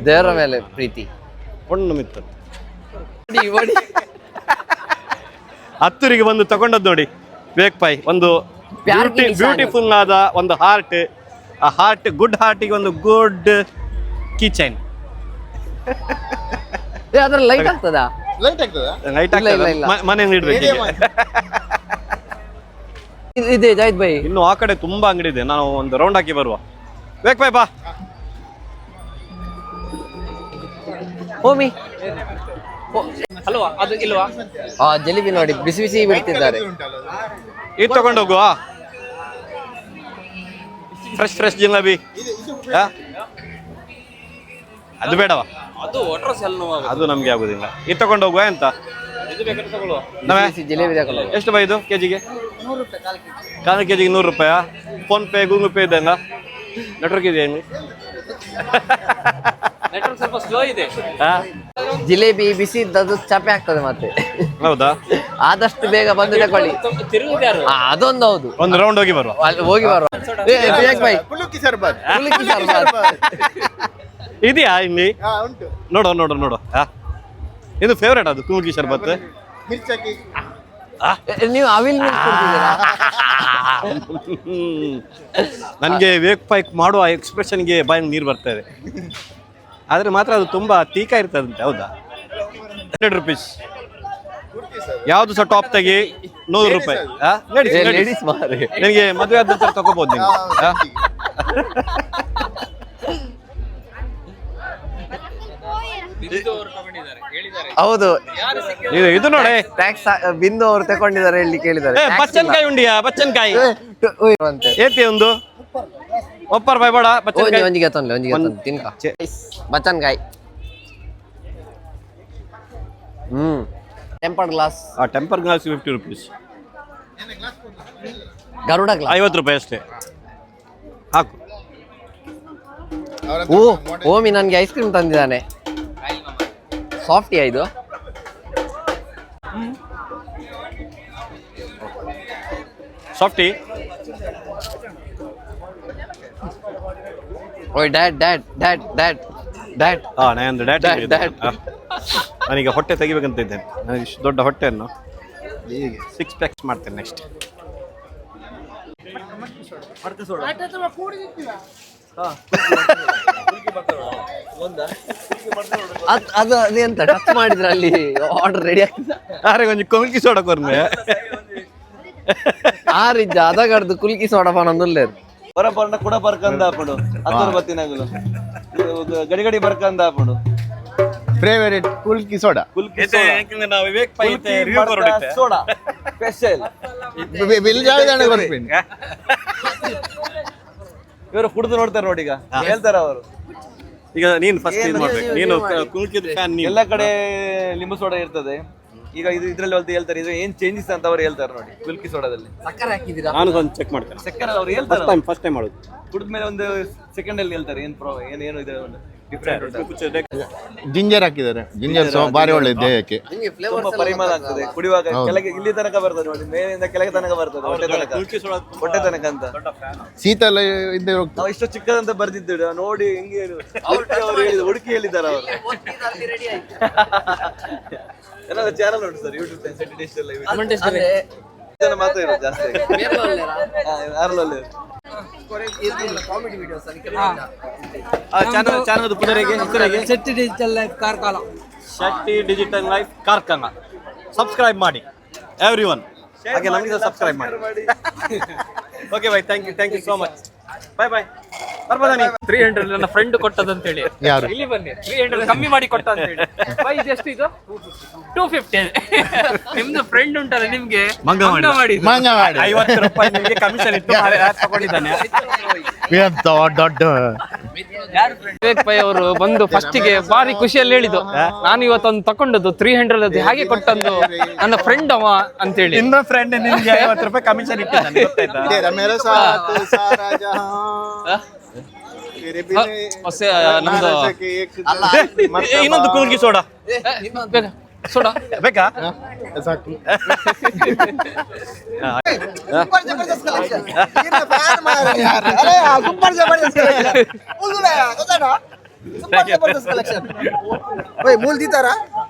ದೇವರ ಮೇಲೆ ಪ್ರೀತಿ ಒಣ್ಣು ಮಿತ್ತ ಹತ್ತೂರಿಗೆ ಬಂದು ತಗೊಂಡದ್ದು ನೋಡಿ ವೇಕ್ಪಾಯ್ ಒಂದು ಬ್ಯೂಟಿಫುಲ್ ಆದ ಒಂದು ಹಾರ್ಟ್. ಆ ಹಾರ್ಟ್ ಗುಡ್ ಹಾರ್ಟಿಗೆ ಒಂದು ಗುಡ್ ಕೀ ಚೈನ್. ಅದ್ರ ಲೈಟ್ ಆಗ್ತದಾ? ಲೈಟ್ ಆಗ್ತದ? ಲೈಟ್ ಮನೆಯಲ್ಲಿ ಇಡ್ಬೇಕು. ಇದೆ ಜಾಯ್ದ್ ಬೈ. ಇನ್ನು ಆ ಕಡೆ ತುಂಬಾ ಅಂಗಡಿ ಇದೆ, ನಾನು ಒಂದು ರೌಂಡ್ ಹಾಕಿ ಬರುವ. ವೇಕ್ಪಾಯ್ ಬಾ. ಹೋಮಿ ಅಲ್ವಾ ಅದು ಇಲ್ವಾ? ಜಲೇಬಿ ನೋಡಿ ಬಿಸಿ ಬಿಸಿ ಬಿಡ್ತಿದ್ದಾರೆ. ಇದು ತಗೊಂಡು ಹೋಗುವ ಫ್ರೆಶ್ ಜಿಲೇಬಿ. ಅದು ಬೇಡವಾ? ಅದು ವಾಟರ್ ಸೆಲ್ ಅದು ನಮ್ಗೆ ಆಗುದಿಲ್ಲ. ಇದು ತಗೊಂಡು ಹೋಗುವ ಎಂತ? ಇದು ಬೇಕಾದ್ರೆ ತಗೊಳ್ಳುವ. ಜಿಲೇಬಿ ತಗೊಳ್ಳುವ. ಎಷ್ಟು ಬೈ ಇದು ಕೆಜಿಗೆ? 1/4 ಕೆಜಿಗೆ 100 ರೂಪಾಯ. ಫೋನ್ ಪೇ ಗೂಗಲ್ ಪೇ ಇದೆಲ್ಲ ನೆಟ್ವರ್ಕ್ ಇದೆಯಾ ಇಲ್ಲಿ? ನೆಟ್ವರ್ಕ್ ಸ್ವಲ್ಪ ಸ್ಲೋ ಇದೆ. ಜಿಲೇಬಿ ಬಿಸಿ ಇದ್ದದ್ದು ಚಾಪೆ ಆಗ್ತದೆ ಮತ್ತೆ. ಹೌದಾ? ಆದಷ್ಟು ಬೇಗ ಬಂದು ತಕೊಳ್ಳಿ. ತಿರುಗುದಾರು ಅದೊಂದು ಹೌದು. ಒಂದು ರೌಂಡ್ ಹೋಗಿ ಬರುವ. ಅಲ್ಲಿ ಹೋಗಿ ಬರುವ. ಕುಲುಕಿ ಸರ್ಬತ್. ಇದೆಯಾ ಇಲ್ಲಿ? ಉಂಟು. ನೋಡು. ಇದು ಫೇವ್ರೇಟ್ ಅದು ಕುಮುಕಿ ಶರ್ಬತ್. ಮಿರ್ಚಕ್ಕಿ. ನೀವು ಅವಿಲ್ ಕೊಡ್ತಿದ್ದೀರಾ? ನನಗೆ ವೇಕ್ಪಾಯ್ ಮಾಡುವ ಎಕ್ಸ್ಪ್ರೆಷನ್ಗೆ ಬಾಯಿಗೆ ನೀರು ಬರ್ತಾ ಇದೆ. ಆದರೆ ಮಾತ್ರ ಅದು ತುಂಬಾ ತೀಕ ಇರ್ತದಂತೆ. ಹೌದಾ? 100 ರೂಪೀಸ್. ಯಾವ್ದು ಸಹ ಟಾಪ್ ತೆಗಿ 100 ರೂಪಾಯಿ. ಲೇಡೀಸ್ ಮಾರಿ. ನಿನಗೆ ಮದುವೆ ಆದ ನಂತರ ತಗೋಬಹುದು ನೀವು. ಹೌದು ಇದು ನೋಡಿ ಟ್ಯಾಕ್ಸ್ ಬಿಂದು ಅವರು ತಗೊಂಡಿದ್ದಾರೆ ಹೇಳಿ ಕೇಳಿದ್ದಾರೆ. ಬಚ್ಚನ್ಕಾಯಿ ಉಂಡಿಯಾ? ಬಚ್ಚನ್ಕಾಯಿ ಏತಿ ಒಂದು ಒಪ್ಪರ್ ಬಾಯ್ ಬೇಡ. ಒಂಜಿಗೆ ತಿನ್ಕ ಬಚ್ಚನ್ಕಾಯಿ. Tempered glass. Temper glass 50 rupees. Garuda glass 50 ರೂಪಾಯಿ ಅಷ್ಟೇ. ಹಾಕು. ಓಮಿ ನನ್ಗೆ ಐಸ್ ಕ್ರೀಮ್ ತಂದಿದ್ದಾನೆ. ಸಾಫ್ಟಿಯಾ ಇದು? ಸಾಫ್ಟಿ. ಓಯ್ ಡ್ಯಾಡ್. ನಂದು ಡ್ಯಾಡ್. ನನಗೆ ಹೊಟ್ಟೆ ತೆಗಿಬೇಕಂತ ಇದ್ದೇನೆ. ನನಗೆ ಇಷ್ಟು ದೊಡ್ಡ ಹೊಟ್ಟೆಯನ್ನು ಹೀಗೆ 6 ಪ್ಯಾಕ್ಸ್ ಮಾಡ್ತೇನೆ ನೆಕ್ಸ್ಟ್. ಅದು ಎಂತ ಟಚ್ ಮಾಡಿದ್ರೆ ಅಲ್ಲಿ ಆರ್ಡರ್ ರೆಡಿ ಆಗ್ತದೆ. ಅರೆ ಕೊಂಚ ಕುಲ್ಕಿ ಸೋಡಾ ಕೊರ್ಮೆ ಆರಿಜ್ಜ ಅದಗಡ್ದು ಕುಲ್ಕಿ ಸೋಡಾ ಪಾನೊಂದುಲ್ಲೇರು ಹೊರಪರ್ಣ ಕೂಡ ಬರ್ಕಂದ ಹಾಪಡು 10 ಬತ್ತಿನಾಗಲು ಗಡಿ ಬರ್ಕಂದ ಹಾಪಡು. ಫೇವರೇಟ್ ಕುಲ್ಕಿ ಸೋಡಾ. ನಾವು ವೇಕ್ಪಾಯ್ ಸೋಡಾ ಸ್ಪೆಷಲ್ ಬಿಲ್ ಜಾಗದಾಣ ಬರ್ತೀನಿ. ಇವರು ಕುಡಿದು ನೋಡ್ತಾರೆ ನೋಡಿ, ಈಗ ಹೇಳ್ತಾರ ಅವರು. ಈಗ ನೀನು ಫಸ್ಟ್ ಇದು ಮಾಡ್ಬೇಕು. ನೀನು ಕುಲ್ಕಿದ ಫ್ಯಾನ್. ಎಲ್ಲ ಕಡೆ ಲಿಂಬು ಸೋಡಾ ಇರ್ತದೆ. ಈಗ ಇದು ಇದ್ರಲ್ಲಿ ಹೊಲ್ತು ಹೇಳ್ತಾರೆ ಇದು ಏನ್ ಚೇಂಜಸ್ ಅಂತ ಅವ್ರು ಹೇಳ್ತಾರೆ ನೋಡಿ. ಕುಲ್ಕಿ ಸೋಡಾದಲ್ಲಿ ಸಕ್ಕರೆ ಹಾಕಿದ್ದೀರಾ? ನಾನು ಒಂದು ಚೆಕ್ ಮಾಡ್ತೇನೆ. ಸಕ್ಕರೆ ಅವ್ರು ಹೇಳ್ತಾರೆ. ಫಸ್ಟ್ ಟೈಮ್ ಮಾಡೋದು. ಕುಡಿದ್ಮೇಲೆ ಒಂದು ಸೆಕೆಂಡ್ ಅಲ್ಲಿ ಹೇಳ್ತಾರೆ ಏನು ಇದೆ ಡಿಫ್ರೆಂಟ್. ಜಿಂಜರ್ ಹಾಕಿದ್ದಾರೆ. ಜಿಂಜರ್ ಬಾರಿ ಒಳ್ಳೆ ದೇಹಕ್ಕೆ. ನಿಮಗೆ ತುಂಬಾ ಫ್ಲೇವರ್ಸ್ ಪರಿಮಳ ಆಗ್ತದೆ ಕುಡಿಯುವಾಗ. ಕೆಳಗೆ ಇಲ್ಲಿ ತನಕ ಬರ್ತದೆ ನೋಡಿ, ಮೇಲಿಂದ ಕೆಳಗೆ ತನಕ ಬರ್ತದೆ, ಹೊಟ್ಟೆ ತನಕ ಅಂತ. ಶೀತಲ ಇದ್ದೇ ಹೋಗ್ತದೆ. ನಾವು ಇಷ್ಟು ಚಿಕ್ಕದಂತ ಬರ್ದಿದ್ದೇವೆ ನೋಡಿ. ಹಿಂಗೆ ಹುಡುಕಿ ಹೇಳಿದ್ದಾರೆ ಅವರು. ಏನಾದ್ರು ಚಾನಲ್ ಉಂಟು ಸರ್ ಯೂಟ್ಯೂಬ್ ಜನ ಮಾತ್ರ ಇರೋದು ಜಾಸ್ತಿ. ಕಾಮಿಡಿ ವಿಡಿಯೋಸ್ ಚಾನಲ್ ಪುನರಿಗೆ ಹೆಸರಿಗೆ Shetty digital life Karkala. Shetty digital life Karkala subscribe ಮಾಡಿ ಎವ್ರಿವನ್. ಹಾಗೆ ನಮಗೆ ಸಬ್ಸ್ಕ್ರೈಬ್ ಮಾಡಿ. Okay bye, thank you so much. Bye. ಬರ್ಬೋದಾ ನೀವು? 300 ನನ್ನ ಫ್ರೆಂಡ್ ಕೊಟ್ಟದಂತೇಳಿ. ಯಾರು? ಇಲ್ಲಿ ಬನ್ನಿ, 300 ಕಮ್ಮಿ ಮಾಡಿ ಕೊಟ್ಟ ಅಂತ ಹೇಳಿ. ಇದು ಎಷ್ಟು ಇದು? 250. ನಿಮ್ದು ಫ್ರೆಂಡ್ ಉಂಟಲ್ಲ, ನಿಮ್ಗೆ ಮಂಗ ಮಾಡಿ. ಮಂಗ ಮಾಡಿ 50 ರೂಪಾಯಿ ನಿಮಗೆ ಕಮಿಷನ್ ಇತ್ತು ತಗೊಂಡಿದ್ದಾನೆ. ದೊಡ್ಡ ವಿವೇಕ್ ಪೈ ಅವರು ಬಂದು ಫಸ್ಟಿಗೆ ಬಾರಿ ಖುಷಿಯಲ್ಲಿ ಹೇಳಿದ್ದು, ನಾನು ಇವತ್ತೊಂದು ತಕೊಂಡದ್ದು 300 ಹಾಗೆ ಕೊಟ್ಟಂದು ನನ್ನ ಫ್ರೆಂಡ್ ಅವ ಅಂತೇಳಿ. ಇನ್ನೊಂದು ಫ್ರೆಂಡ್ ನಿಮ್ಗೆ 50 ರೂಪಾಯಿ ಕಮಿಷನ್ ಇಟ್ಟಿದ್ದಾನೆ, ಗೊತ್ತಾಯ್ತಾ? ನಮ್ದು ಇನ್ನೊಂದು ಕುಲ್ಕಿ ಸೋಡಾ ಬೇಗ ಸೋಡಾ ಬೇಕಾ?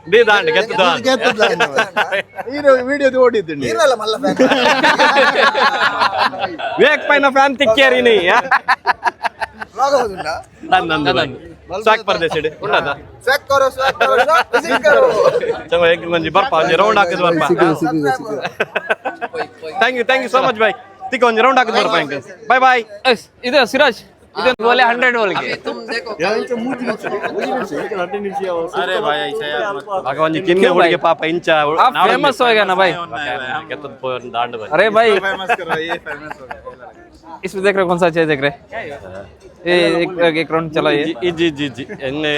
दी दांड गेत्त दांड ವಿಡಿಯೋದು ಓಡಿದ್ದೀನಿ ವಿವೇಕ್ ಪೈನ ಫ್ಯಾನ್ ತಿಕ್ಕೇರಿ ನೀ ನಂದು ಸಾಕ್ ಪರ್ದೇಸಿಡಿ ಉಂಡದ ಚಂಗ ಏಕ್ ಮಂಜಿ ಬರ್ಪ ಒಂಜಿ ರೌಂಡ್ ಹಾಕಿದ್ ಬರ್ಪ thank you so much bye ತಿಕ್ಕ ಒಂಜಿ ರೌಂಡ್ ಹಾಕಿದ್ ಬರ್ಪ ಹೆಂಗೆ ಬಾಯ್ ಬಾಯ್ ಇದು ಸಿರಾಜ್ ಇದೊಂದು ಒಲೆ 100 ಒಳಗೆ ಆಗ ಒಂಜಿ ಕಿನ್ನೆ ಹುಡುಗಿ ಪಾಪ ಇಂಚ ಫೇಮಸ್ ಹೋಗ್ಯಾನ ಬಾಯ್ ಗೆತ್ತದ ದಾಂಡ್ ಬಾಯ್ अरे भाई इसमें देख रहे हो कौन सा चाहिए देख रहे एक राउंड चला ये जी जी जी ಎನ್ನೆ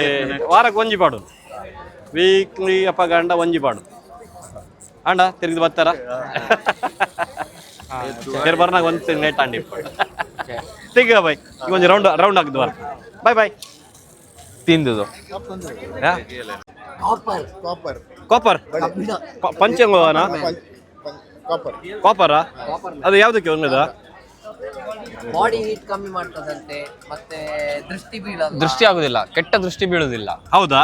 ವಾರಕ್ಕೆ ಒಂಜಿ ಪಾಡು ವೀಕ್ಲಿ ಅಪ್ಪ ಗಂಡ ಒಂಜಿ ಪಾಡು ಅಂಡ ತಿರುಗಿ ಬರ್ತಾರ ಕೆರ್ ಬರ್ನಾಗ ಒಂದು ನೇಟ್ ಅಂಡಿ ತಿರ್ಗ ಬಾಯ್ ಈಗ ಒಂಜಿ ರೌಂಡ್ ಹಾಕಿದ್ ಬಾರ್ ಬಾಯ್ ಬಾಯ್ ತಿಂದುದು ಕಾಪರ್ ಪಂಚಂಗನ ಕಾಪರಾ ಅದು ಯಾವ್ದಕ್ಕೆ ಒಂದದ ಬಾಡಿ ಹೀಟ್ ಕಮ್ಮಿ ಮಾಡ್ತದಂತೆ ಮತ್ತೆ ದೃಷ್ಟಿ ಬೀಳಲ್ಲ ದೃಷ್ಟಿ ಆಗುದಿಲ್ಲ ಕೆಟ್ಟ ದೃಷ್ಟಿ ಬೀಳುದಿಲ್ಲ ಹೌದಾ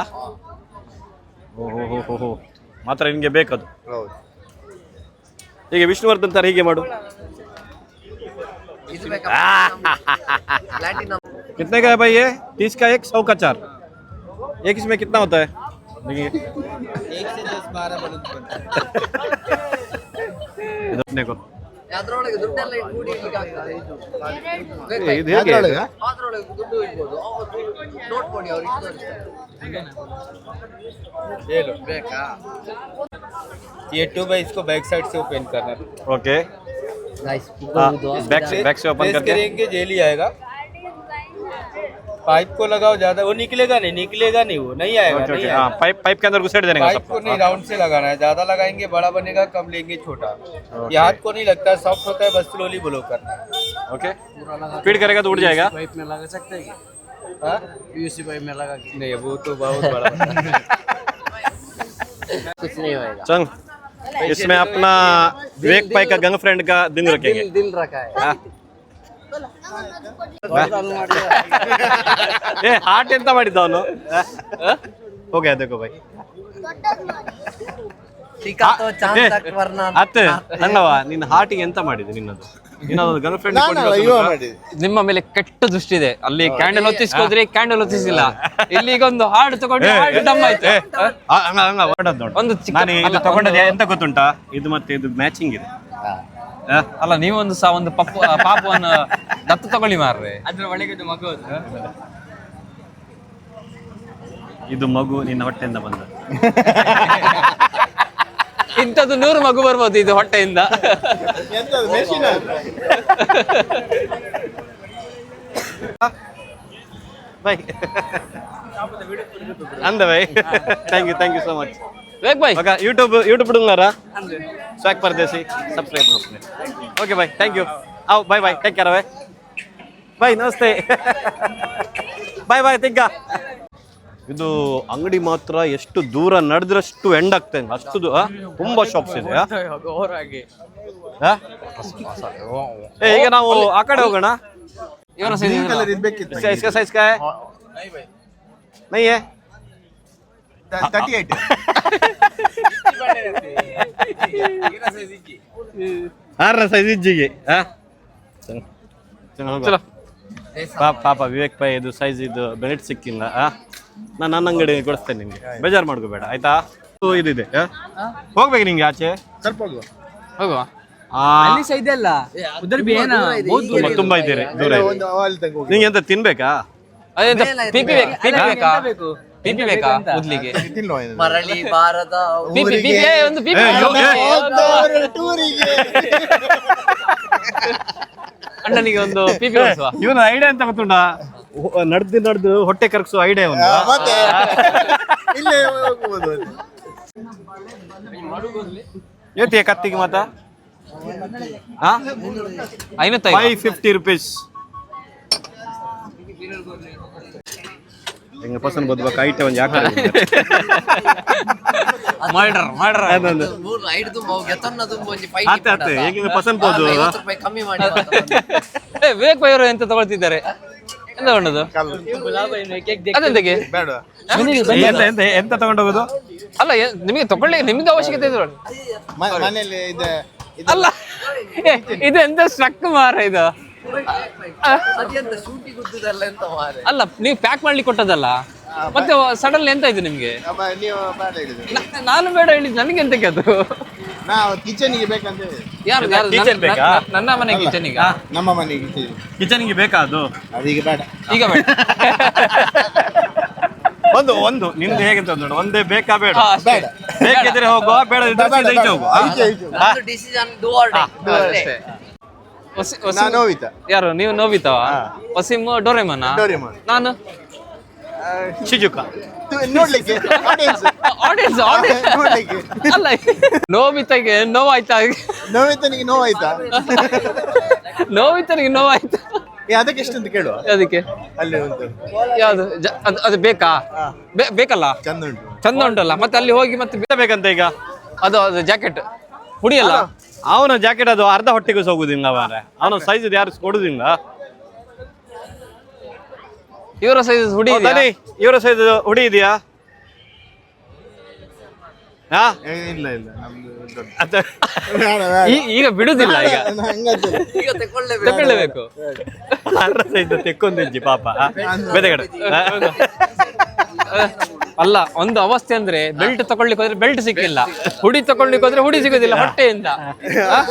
ಓಹೋ ಮಾತ್ರ ನಿನ್ಗೆ ಬೇಕದು ಹೀಗೆ ವಿಷ್ಣುವರ್ಧನ್ ತರ ಹೀಗೆ ಮಾಡು ಇದು ಬೇಕಾ ಪ್ಲಾಟಿನಮ್ कितने का है भाई ये 30 का एक 100 का 4 एक इसमें कितना होता है देखिए 1 से 10 12 बलून ಇದು अपने को ಅದ್ರೊಳಗೆ ದುಡ್ಡೆಲ್ಲ ಕೂಡಿ ಇಡ್ಲಿಕ್ಕೆ ಆಗ್ತದೆ ಇದು ಹೇಗೆ ಅದ್ರೊಳಗೆ ದುಡ್ಡು ಇಡ್ಬೋದು ನೋಟ್ ಕೊಡಿ ಅವ್ರು ಇಷ್ಟು ಬೇಕಾ ये 2 बाई इसको बैक साइड से ओपन करना है ओके गाइस बैक से ओपन प्रेस करके करेंगे जेल ही आएगा पाइप को लगाओ ज्यादा वो निकलेगा नहीं वो नहीं आएगा ओके नहीं ओके आएगा। हां पाइप के अंदर घुसेड़ देने का पाइप को नहीं राउंड से लगाना है ज्यादा लगाएंगे बड़ा बनेगा कम लेंगे छोटा ये हाथ को नहीं लगता सॉफ्ट होता है बस स्लोली ब्लो करना है ओके स्पीड करेगा तो उड़ जाएगा पाइप में लगा सकते हैं हाँ? पीयूसी पाइप में लगा के नहीं वो तो बहुत बड़ा कुछ नहीं होएगा चल इसमें अपना विवेक भाई का गर्लफ्रेंड का दिन रखेंगे दिल रखा है ಏ ಹಾರ್ಟ್ ಎಂತ ಮಾಡಿದ್ದ ಅವನು ಹೋಗಿ देखो भाई टीका तो चांद तक वरना ಅತ್ತೆ ನಂಗವ ನಿನ್ನ ಹಾರ್ಟಿಗೆ ಎಂತ ಮಾಡಿದೆ ನಿನ್ನದು ನಿನ್ನದು ಗರ್ಲ್ಫ್ರೆಂಡ್ ನಿಮ್ಮ ಮೇಲೆ ಕೆಟ್ಟ ದೃಷ್ಟಿ ಇದೆ ಅಲ್ಲಿ ಕ್ಯಾಂಡಲ್ ಹೊತ್ತಿಸ್ಕೋದ್ರಿ ಕ್ಯಾಂಡಲ್ ಹೊತ್ತಿಸಿಲ್ಲ ಇಲ್ಲಿ ಈಗ ಒಂದು ಹಾಡು ತಗೊಂಡು ಹಾಡು ಡಮ್ ಆಯ್ತು ಒಂದು ಚಿಕ್ಕ- ನಾನು ಇದು ತಗೊಂಡದ್ದು ಎಂತ ಗೊತ್ತುಂಟಾ ಇದು ಮತ್ತೆ ಇದು ಮ್ಯಾಚಿಂಗ್ ಇದೆ ಅಲ್ಲ ನೀವೊಂದು ಒಂದು ಪಾಪವನ್ನು ದತ್ತು ತಗೊಳ್ಳಿ ಮಾರ್ರೆ ಅದ್ರ ಒಳಗೆ ಮಗು ಇದು ಮಗು ನಿನ್ನ ಹೊಟ್ಟೆಯಿಂದ ಬಂದ ಇಂಥದ್ದು 100 ಮಗು ಬರ್ಬೋದು ಇದು ಹೊಟ್ಟೆಯಿಂದ ಬಾಯ್ ಅಂದ bye thank you so much ವೇಕ್ ಬಾಯ್ ओके यूट्यूब डूंगा स्वैग परदेसी सब्सक्राइब अपने ओके भाई थैंक यू आओ bye bye take care bye नमस्ते ಬಾಯ್ ಬಾಯ್ ತಿಗ್ಗ ಇದು ಅಂಗಡಿ ಮಾತ್ರ ಎಷ್ಟು ದೂರ ನಡೆದ್ರಷ್ಟು ಎಂಡ್ ಆಗ್ತದೆ ಅಷ್ಟು ತುಂಬಾ ಶಾಪ್ಸ್ ಇದೆ ಈಗ ನಾವು ಆ ಕಡೆ ಹೋಗೋಣ ಇವರ इसका साइज क्या है नहीं है 38 ಆರ ಸೈಜ್ ಇಜ್ಜಿಗೆ ಚಲೋ ಪಾಪ ವಿವೇಕ್ ಭಾಯ್ ಇದು ಸೈಜ್ ಇದು ಬೆಲೆಟ್ ಸಿಕ್ಕಿಲ್ಲ ನಾನು ನನ್ನ ಅಂಗಡಿ ಕೊಡಿಸ್ತೇನೆ ನಿಮ್ಗೆ ಬೇಜಾರು ಮಾಡ್ಕೋಬೇಡ ಆಯ್ತಾ ಇದಿದೆ ಹೋಗ್ಬೇಕು ನಿಂಗೆ ಆಚೆ ಸ್ವಲ್ಪ ಹೋಗುವ ಹೋಗುವ ಇದೆಲ್ಲ ಉದರ್ ಬಿ ಏನಾ ತುಂಬಾ ಇದ್ದೀರಿ ದೂರ ಇದೆ. ಒಂದು ಅಲ್ಲಿ ತನಕ ಹೋಗಿ ನಿಂಗೆ ಎಂತ ತಿನ್ಬೇಕಾ ಅದೆಂತ ಪಿಪಿ ಬೇಕಾ ಮೊದ್ಲಿಗೆ ತಿನ್ನೋ ಏನು. ಮರಳಿ ಬಾರದ ಪಿಪಿ ಒಂದು ಪಿಪಿ ಟೂರಿಗೆ ಅಣ್ಣನಿಗೆ ಒಂದು ಪಿಪಿ ಹೊಡ್ಸುವ ಇವನ ಐಡಿಯಾ ಅಂತ ಗೊತ್ತುಂಟಾ ನಡೆದು ಹೊಟ್ಟೆ ಕರ್ಗಿಸೋ ಐಡಿಯಾ ಒಂದು ಮತ್ತೆ ಇಲ್ಲೇ ಹೋಗ್ಬೋದು ಏತಿ ಕತ್ತಿಗೆ ಮಾತಾ 550 550 rupees ಹೆಂಗೆ ಪಸಂದ್ ಬದ್ಬೇಕು ಐಟೆ ಒಂದು ಯಾಕೆ ಮಾಡ್ರ ಅದೊಂದು ಆತ ಆತ ಹೇಗೆ ಪಸಂದ್ ಬೋದು ಕಮ್ಮಿ ಮಾಡಿ ವಿವೇಕ್ ಬೈ ಅವರು ಎಂತ ತಗೊಳ್ತಿದ್ದಾರೆ ಎಂತ ತಗೊಂಡದು ಅದೆಂತಕ್ಕೆ ಎಂತ ಎಂತ ಎಂತ ತಗೊಂಡೋಗೋದು ಅಲ್ಲ ನಿಮಗೆ ತಗೊಳ್ಳಿ ನಿಮ್ಗೆ ಅವಶ್ಯಕತೆ ಇದೆ ಮನೇಲಿ ಇದೆ ಅಲ್ಲ ಇದು ಎಂತ ಸ್ಟ್ರಕ್ ಮಾರ ಇದು ಅಲ್ಲ ನೀವು ಪ್ಯಾಕ್ ಮಾಡ್ಲಿಕ್ಕೆ ಕೊಟ್ಟದಲ್ಲ ಮತ್ತೆ ಸಡನ್ಲಿ ಎಂತ ಇದು ನಿಮ್ಗೆ ನೀವು ಬೇಡ ಹೇಳಿದ್ರು ನಾನು ಬೇಡ ಹೇಳಿದ್ ನನಗೆ ಎಂತಕ್ಕೆ ಅದು ನಾವು ಕಿಚನ್ಗೆ ಬೇಕಂತ ಹೇಳಿ ಯಾರು Kitchen ಬೇಕಾ? ನನ್ನ ಮನೆ ಕಿಚನ್ ಈಗ ನಮ್ಮ ಮನೆಗೆ ಕಿಚನ್ ಕಿಚನ್ಗೆ ಬೇಕಾ ಅದು ಅದೀಗ ಬೇಡ ಈಗ ಬೇಡ ಒಂದು ನಿಮ್ದು ಹೇಗಂತ ನೋಡು ಒಂದೇ ಬೇಕಾ ಬೇಡ ಹಾ, ಅಷ್ಟೇ. ಬೇಕಿದ್ರೆ ಹೋಗುವ ಬೇಡ ಈಚೆ ಹೋಗುವ ಡಿಸಿಷನ್ ಡೂ ಆರ್ ಡೈ ಅಷ್ಟೇ. ನಾನು ನೋವಿತಾ ಯಾರು ನೀವು ನೋಬಿತಾವ ವಸೀಮ್ ಡೋರೆಮನ ಡೋರೆಮಾನ್. ನಾನು ಶಿಜುಕ ನೋಡ್ಲಿಕ್ಕೆ audience. ಆಡಿಯನ್ಸ್ ನೋಡ್ಲಿಕ್ಕೆ ಅಲ್ಲ ನೋಬಿತಾಗೆ ನೋವಾಯ್ತಾ ನೋವಿತನಿಗೆ ನೋವಾಯ್ತಾ ನೋವಿತನಿಗೆ ನೋವಾಯ್ತಾ ಅದಕ್ಕೆ ಎಷ್ಟು ಅಂತ ಕೇಳುವ ಅದಕ್ಕೆ ಅಲ್ಲಿ ಉಂಟು ಯಾವ್ದು ಅದು ಬೇಕಾ ಬೇಕಲ್ಲ ಚಂದ ಉಂಟು ಚಂದ ಉಂಟಲ್ಲ ಮತ್ತೆ ಅಲ್ಲಿ ಹೋಗಿ ಮತ್ತೆ ಬೇಕಂತ ಈಗ ಅದು ಜಾಕೆಟ್ ಹುಡಿಯಲ್ಲ ಅವನ ಜಾಕೆಟ್ ಅದು ಅರ್ಧ ಹೊಟ್ಟೆಗೂ ಹೋಗುದಿಲ್ಲ ಮಾರೆ ಅವನ ಸೈಜ್ ಯಾರು ಕೊಡುದಿಲ್ಲ ಇವರ ಸೈಜ್ ಹುಡಿ ಇದೆಯಾ? ಇವರ ಸೈಜ್ ಹುಡಿ ಇದೆಯಾ ಹಾ ಇಲ್ಲ ಇಲ್ಲ ನಮ್ದು ದೊಡ್ಡ. ಅದ- ಬೇಡ, ಬೇಡ. ಈಗ ಬಿಡುದಿಲ್ಲ ಈಗ ಹಂಗಂತಿಲ್ಲ. ಈಗ ತಕೊಳ್ಳೇಬೇಕು ತಗೊಳ್ಳೇಬೇಕು ಅರ್ಧ ಸೈಜ್ ತೆಕ್ಕೊಂದಿಜ್ಜಿ ಪಾಪ ಬೆದಗಡೆ ಅಲ್ಲ ಒಂದು ಅವಸ್ಥೆ ಅಂದ್ರೆ ಬೆಲ್ಟ್ ತಗೊಳ್ಳಿಕ್ಕೆ ಹೋದ್ರೆ ಬೆಲ್ಟ್ ಸಿಕ್ಕಿಲ್ಲ ಹುಡಿ ತಗೊಳ್ಳಿಕ್ಕೆ ಹೋದ್ರೆ ಹುಡಿ ಸಿಗೋದಿಲ್ಲ ಹೊಟ್ಟೆಯಿಂದ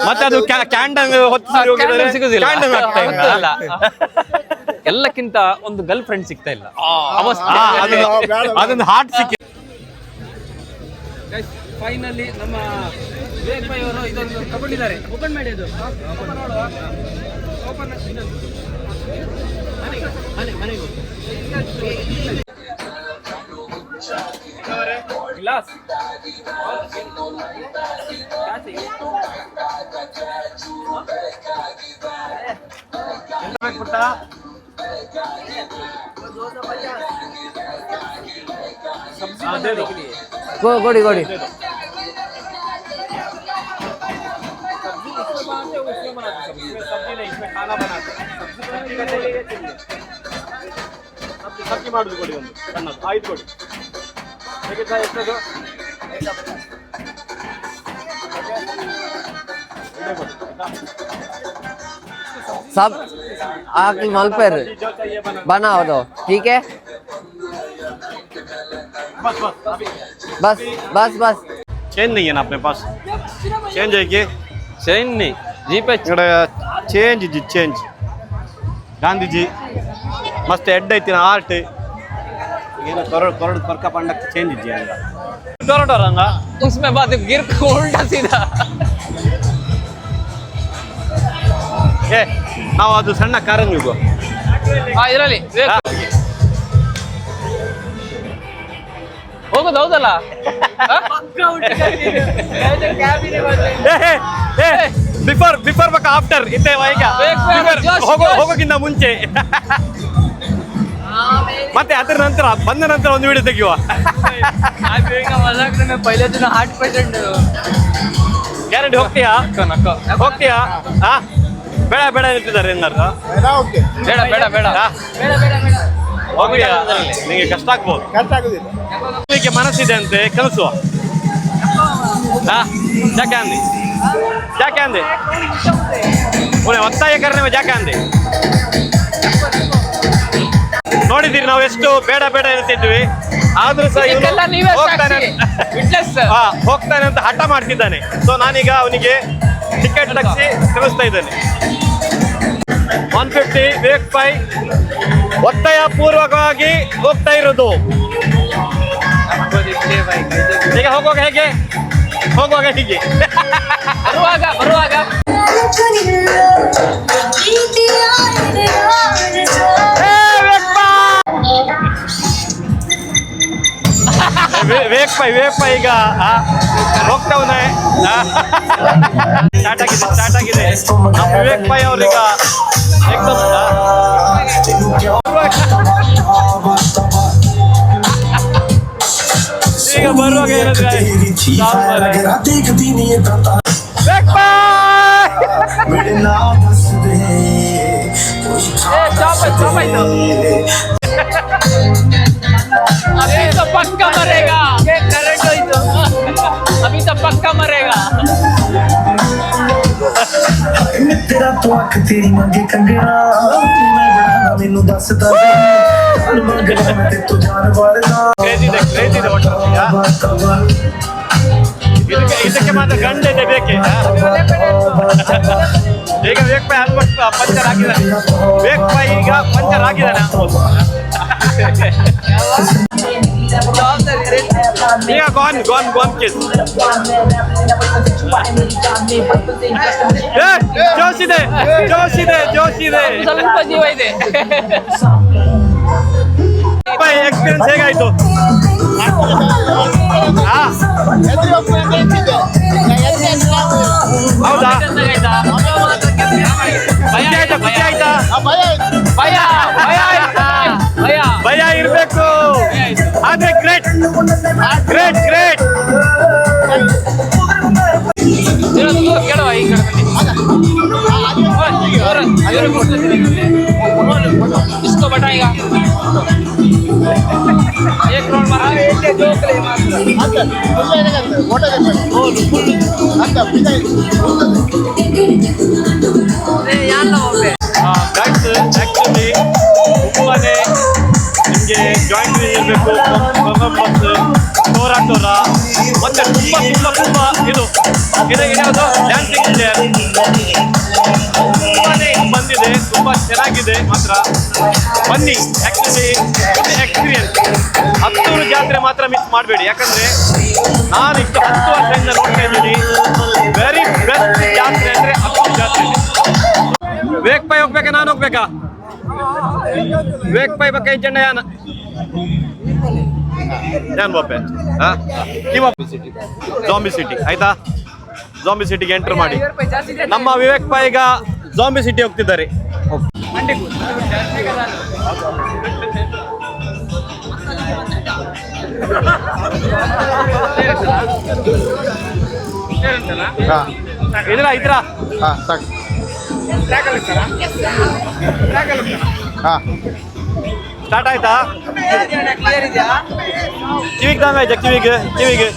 ಮತ್ತೆ ಅದು ಕ್ಯಾಂಡಲ್ ಕ್ಯಾಂಡಲ್ ಸಿಗೋದಿಲ್ಲ ಹೊತ್ತು ಗೊತ್ತಲ್ಲ. ಎಲ್ಲಕ್ಕಿಂತ ಒಂದು ಗರ್ಲ್ ಫ್ರೆಂಡ್ ಸಿಗ್ತಾ ಇಲ್ಲ ಅವಸ್ಥೆ ಅದೊಂದು ಹಾರ್ಟ್ ಸಿಕ್ಕಿ ಫೈನಲಿ ನಮ್ಮ ವಿವೇಕ್ ಭಾಯ್ ಅವರು ಇದೊಂದು ತಗೊಂಡಿದ್ದಾರೆ ಓಪನ್ ಮಾಡಿ ಅದು ಓಪನ್ ಗ್ಲಾಸ್ ಕೊಡಿ ಕೊಡಿ ಸಬ್ಜಿ ಮಾಡುದು ಕೊಡಿ ಒಂದು ಸಣ್ಣದು 5 ಕೊಡಿ ಹೇಗಿದ್ದ ಎಷ್ಟದು सब आके मलपेर बनाओ दो ठीक है बस बस अभी बस बस बस चेंज नहीं है ना अपने पास चेंज है कि ಚೈನಿ ಜೀಪೆ ఇక్కడ ಚೇಂಜ್ ಇಜ್ಜಿ ಚೇಂಜ್ ಗಾಂಧೀಜಿ ಮಸ್ತ್ ಎಡ್ಡ ಐತಿನ ಆರ್ಟ್ ಏನು ಕೊರಡು ಕೊರ್ಕ ಪಂಡಕ್ಕೆ ಚೇಂಜ್ ಇಜ್ಜಿ ಅಂತ ಕೊರಡೋರಂಗ उसमें बाद गिर के उल्टा सीधा ಏ ನಾವು ಅದು ಸಣ್ಣ ಕಾರಂಗಿ ಹೋಗುವ ಇದರಲ್ಲಿ ಹೋಗೋದು ಹೌದಲ್ಲ ಬಿಫೋರ್ ಬಕ್ಕ ಆಫ್ಟರ್ ಇತ್ತೆ ಈಗ ಹೋಗೋಕ್ಕಿಂತ ಮುಂಚೆ ಮತ್ತೆ ಅದರ ನಂತರ ಬಂದ ನಂತರ ಒಂದು ವಿಡಿಯೋ ತೆಗೆಯುವ पहले दिन 8% ಗ್ಯಾರಂಟಿ ಹೋಗ್ತೀಯಾ ಹೋಗ್ತೀಯಾ ಹಾ ಬೇಡ ಬೇಡ ನಿಂತಿದ್ದಾರೆ ಏನಾರು ಎಲ್ಲ ಓಕೆ ಬೇಡ ಬೇಡ ಬೇಡ ಹೋಗ್ತೀಯಾ ನಿಮಗೆ ಕಷ್ಟ ಆಗ್ಬೋದು ಕಷ್ಟ ಆಗುದಿಲ್ಲ ನಿಮಗೆ ಮನಸ್ಸಿದೆ ಅಂತೆ ಕಲಿಸುವ ಹಾ ಜಾಕೆ ಅಂದಿ ಜಾಕೆ ಅಂದೆ ಒತ್ತಾಯ ಕರ್ನೆ ಜಾಕೆ ಅಂದೆ ನೋಡಿದ್ದೀರಿ ನಾವು ಎಷ್ಟು ಬೇಡ ಬೇಡ ಎನ್ನುತ್ತಿದ್ವಿ ಆದ್ರೂ ಸಹ ಇದಕ್ಕೆಲ್ಲ ನೀವೇ ಸಾಕ್ಷಿ. Witness. ಹೋಗ್ತಾನೆ ಅಂತ ಹಠ ಮಾಡ್ತಿದ್ದಾನೆ ಸೊ ನಾನೀಗ ಅವನಿಗೆ ಟಿಕೆಟ್ ತೆಗೆಸಿ ಕಳಿಸ್ತಾ ಇದ್ದೇನೆ 150 ವಿವೇಕ್ ಭಾಯ್ ಒತ್ತಾಯ ಪೂರ್ವಕವಾಗಿ ಹೋಗ್ತಾ ಇರೋದು ಈಗ ಹೋಗುವಾಗ ಹೇಗೆ ಹೋಗುವಾಗ ಹೀಗೆ ಬರುವಾಗ ವಿವೇಕ್ ಭಾಯ್ ಈಗ ಹೋಗ್ತಾವನೆ ಸ್ಟಾರ್ಟ್ ಆಗಿದೆ ನಮ್ಮ ವಿವೇಕ್ ಭಾಯ್ ಅವ್ರೀಗ ಎಕ್ದಮ್ अभी तो पक्का मरेगा करंट होइತು अभी तो पक्का मरेगा तेरा तो अख तेरी मंगे कंगना मैं बड़ा मैनू दसदा मंगना मैं ते तू जान वारना ಕ್ರೇಜಿ ಇದೆ ಇದಕ್ಕೆ ಮಾತ್ರ ಗಂಡ ಇದೆ ಬೇಕೆ ಈಗ ವೇಕ್ ಪೈ ಆಲ್ಮೋಸ್ಟ್ ಪಂಚರ್ ಆಗಿದ್ದಾನೆ ವೇಕ್ ಪೈ ಈಗ ಪಂಚರ್ ಆಗಿದ್ದಾನೆ ಈಗ ಗಾನ್ ಕಿಸ್ ಜೋಶ್ ಇದೆ ಸ್ವಲ್ಪ ಜೀವ ಇದೆ ಎಕ್ಸ್ಪೀರಿಯನ್ಸ್ ಹೇಗಾಯ್ತು ಹೌದಾ ಖುಷಿ ಆಯ್ತಾ ಭಯ ಇರ್ಬೇಕು ಆದ್ರೆ ಗ್ರೇಟ್ ಕೇಳುವ ಈ इसको बटाएगा एक रोड मारा ಆಕ್ಚುಲಿ ತುಂಬಾನೇ ನಿಮಗೆ ಜಾಯಿಂಟ್ ಇರಬೇಕು ಟೋರ ಮತ್ತೆ ತುಂಬಾ ಇದು ಯಾವುದು ಡ್ಯಾನ್ಸಿಂಗ್ ಚೇರ್ ತುಂಬಾನೇ ಬಂದಿದೆ ತುಂಬಾ ಚೆನ್ನಾಗಿದೆ ಮಾತ್ರ ಬನ್ನಿ ಆಕ್ಚುಲಿ ಎಕ್ಸ್ಪೀರಿಯನ್ಸ್ ಹತ್ತೂರು ಜಾತ್ರೆ ಮಾತ್ರ ಮಿಸ್ ಮಾಡಬೇಡಿ ಯಾಕಂದ್ರೆ ನಾನು ಇಷ್ಟು 10 ವರ್ಷದಿಂದ ನೋಡ್ತಾ ಇದ್ದೀನಿ ವೆರಿ ಬೆಸ್ಟ್ ಜಾತ್ರೆ ಅಂದ್ರೆ ಹತ್ತೂರು ಜಾತ್ರೆ ವೇಕ್ ಪೈ ಹೋಗ್ಬೇಕಾ ನಾನು ಹೋಗ್ಬೇಕಾ ವೇಕ್ ಪೈ ಬಗ್ಗೆ ಜನ ಯಾನ್ ಬಾಪೆ ಜಾಂಬಿ ಸಿಟಿ ಆಯ್ತಾ ಜಾಂಬಿ ಸಿಟಿಗೆ ಎಂಟರ್ ಮಾಡಿ ನಮ್ಮ ವಿವೇಕ್ ಪೈ ಈಗ ಜಾಂಬಿ ಸಿಟಿ ಹೋಗ್ತಿದ್ದಾರೆ ಇದ್ರ ಸಾಕು ಸ್ಟಾರ್ಟ್ ಆಯ್ತಾ ಕಿವಿಗೆ ದಾಮ ಕಿವಿಗೆ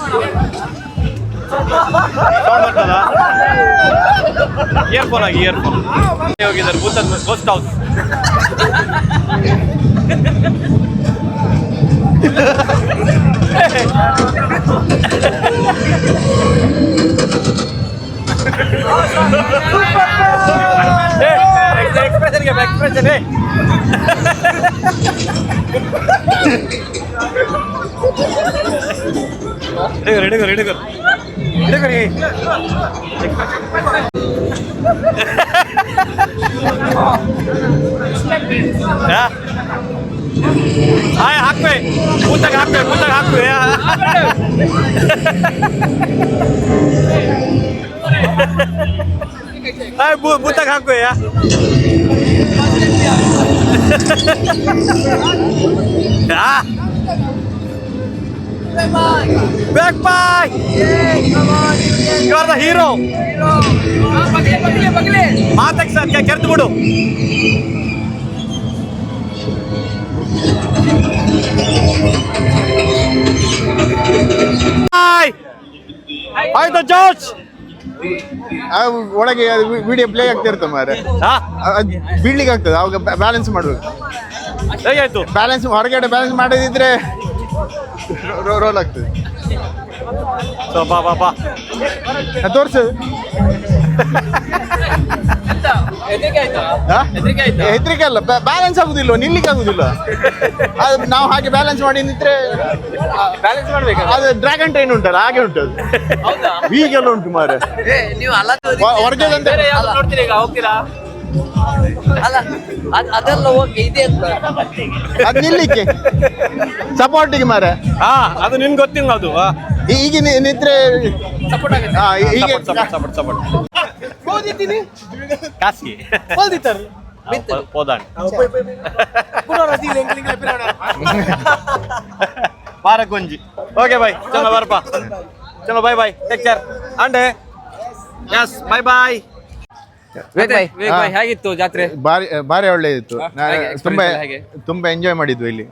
ಸೌಂಡ್ ಬರ್ತದ ಇಯರ್ಫೋನ್ ಹೋಗಿದ್ದಾರೆ ಭೂತನ್ ಗೋಸ್ಟ್ ಹೌಸ್ ಎಕ್ಸ್ಪ್ರೆಷನ್ ಹಿಡಿಗರ್ ಹಾಕ್ವೆ ಕೂತಾಗ ಹಾಕ್ವೆ ಬೂತಾಗ ಹಾಕ್ವೆ Back by! You are the hero! ಮಾತಕ್ಕೆ ಸರ್ ಕೆರೆದು ಬಿಡು ಆಯ್ತು ಜೋಶ್ ಒಳಗೆ ವಿಡಿಯೋ ಪ್ಲೇ ಆಗ್ತಿರುತ್ತೆ ಮಾರೆ ಬೀಳ್ಲಿಕ್ಕೆ ಆಗ್ತದೆ ಅವಾಗ ಬ್ಯಾಲೆನ್ಸ್ ಮಾಡ್ಬೇಕು ಹೇಗಾಯ್ತು ಬ್ಯಾಲೆನ್ಸ್ ಹೊರಗಡೆ ಬ್ಯಾಲೆನ್ಸ್ ಮಾಡದಿದ್ರೆ ರೋಲ್ ಆಗ್ತದೆ ಬಾ ತೋರ್ಸು ಹೆದರಿಕೆ ಅಲ್ಲ ಬ್ಯಾಲೆನ್ಸ್ ಆಗುದಿಲ್ಲ ನಿಲ್ಲಿಕ್ಕೆ ಆಗುದಿಲ್ಲ ಅದು ನಾವು ಹಾಗೆ ಬ್ಯಾಲೆನ್ಸ್ ಮಾಡಿ ನಿಂತ್ರೆ ಬ್ಯಾಲೆನ್ಸ್ ಮಾಡ್ಬೇಕು ಅದು ಡ್ರ್ಯಾಗನ್ ಟ್ರೈನ್ ಉಂಟಲ್ಲ ಹಾಗೆ ಉಂಟು ಅದು ಹೀಗೆಲ್ಲ ಉಂಟು ಮಾರೆ ಹೊರಗೆ ನೋಡ್ತೀರಾ ಈಗ ಹೋಗ್ತೀರಾ ಅಲ್ಲ ಅದೆಲ್ಲ ಓಕೆ ಇದೆ ಅಂತ ಅದು ನಿಲ್ಲಿಕ್ಕೆ ಸಪೋರ್ಟಿಗೆ ಮಾರೆ ಅದು ನಿನ್ಗೆ ಗೊತ್ತಿಲ್ಲ ಅದು ಈಗ ನಿಂತ್ರೆ ಸಪೋರ್ಟ್ ಆಗುತ್ತೆ ಹೀಗೆ ಸಪೋರ್ಟ್ ಓದಿದ್ದೀನಿ ಕಾಸ್ಗಿ ಓದಿತಾರೆ ಹೋದಾಣ ಪಾರಕೊಂಜಿ ಓಕೆ ಬಾಯ್ ಚಂದ ಬರ್ಪ ಚಲೋ ಬಾಯ್ ಬಾಯ್, ಟೇಕ್ ಕೇರ್ ಅಂಡೆ. ಯಸ್ ಬಾಯ್ ಬಾಯ್. ವಿವೇಕ್ ಭಾಯ್ ವಿವೇಕ್ ಭಾಯ್, ಹೇಗಿತ್ತು ಜಾತ್ರೆ? ಬಾರಿ ಒಳ್ಳೆದಿತ್ತು. ಹೇಗೆ ತುಂಬಾ experience ಹೇಗೆ? ತುಂಬಾ ಎಂಜಾಯ್ ಮಾಡಿದ್ವಿ ಇಲ್ಲಿ.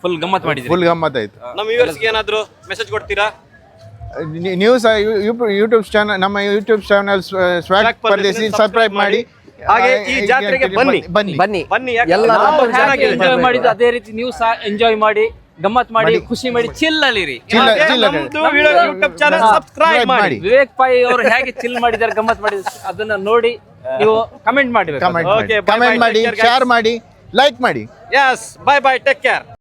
ಫುಲ್ ಗಮ್ಮತ್ ಮಾಡಿದ್ರಿ. ಫುಲ್ ಗಮ್ಮತ್ತಾಯ್ತು. ನಮ್ಮ ವ್ಯೂವರ್ಸ್ಗೆ ಏನಾದ್ರು ಮೆಸೇಜ್ ಕೊಡ್ತೀರಾ? ನ್ಯೂಸ್ ಯೂಟ್ಯೂಬ್ ಚಾನಲ್, ನಮ್ಮ ಯೂಟ್ಯೂಬ್ ಚಾನಲ್ ಸ್ವಾಗ್ ಪರದೇಸಿ ಸಬ್ಸ್ಕ್ರೈಬ್ ಮಾಡಿ. ಹಾಗೆ ಈ ಜಾತ್ರೆಗೆ ಬನ್ನಿ. ಬನ್ನಿ ಬನ್ನಿ, ಯಾಕೆ ಎಲ್ಲ ನಾವು ನಮ್ಮ ಚೆನ್ನಾಗಿದೆ. ಎಂಜಾಯ್ ಮಾಡಿದ್ದು ಅದೇ ರೀತಿ ನೀವು ಸಹ ಎಂಜಾಯ್ ಮಾಡಿ, ಗಮ್ಮತ್ ಮಾಡಿ, ಖುಷಿ ಮಾಡಿ, ಚಿಲ್ ಅಲ್ಲಿರಿ. ಹಾಗೆ ನಮ್ದು ಯೂಟ್ಯೂಬ್ ಚಾನಲ್ ಸಬ್ಸ್ಕ್ರೈಬ್ ಮಾಡಿ. ವಿವೇಕ್ ಭಾಯ್ ಅವರು ಹೇಗೆ ಚಿಲ್ ಮಾಡಿದ್ದಾರೆ, ಗಮ್ಮತ್ ಮಾಡಿದ್ದಾರೆ ಅದನ್ನ ನೋಡಿ ನೀವು ಕಮೆಂಟ್ ಮಾಡಿ. Okay, bye bye, ಕಮೆಂಟ್ ಮಾಡಿ, take care, guys. ಶೇರ್ ಮಾಡಿ, ಲೈಕ್ ಮಾಡಿ. Yes, bye bye, take care.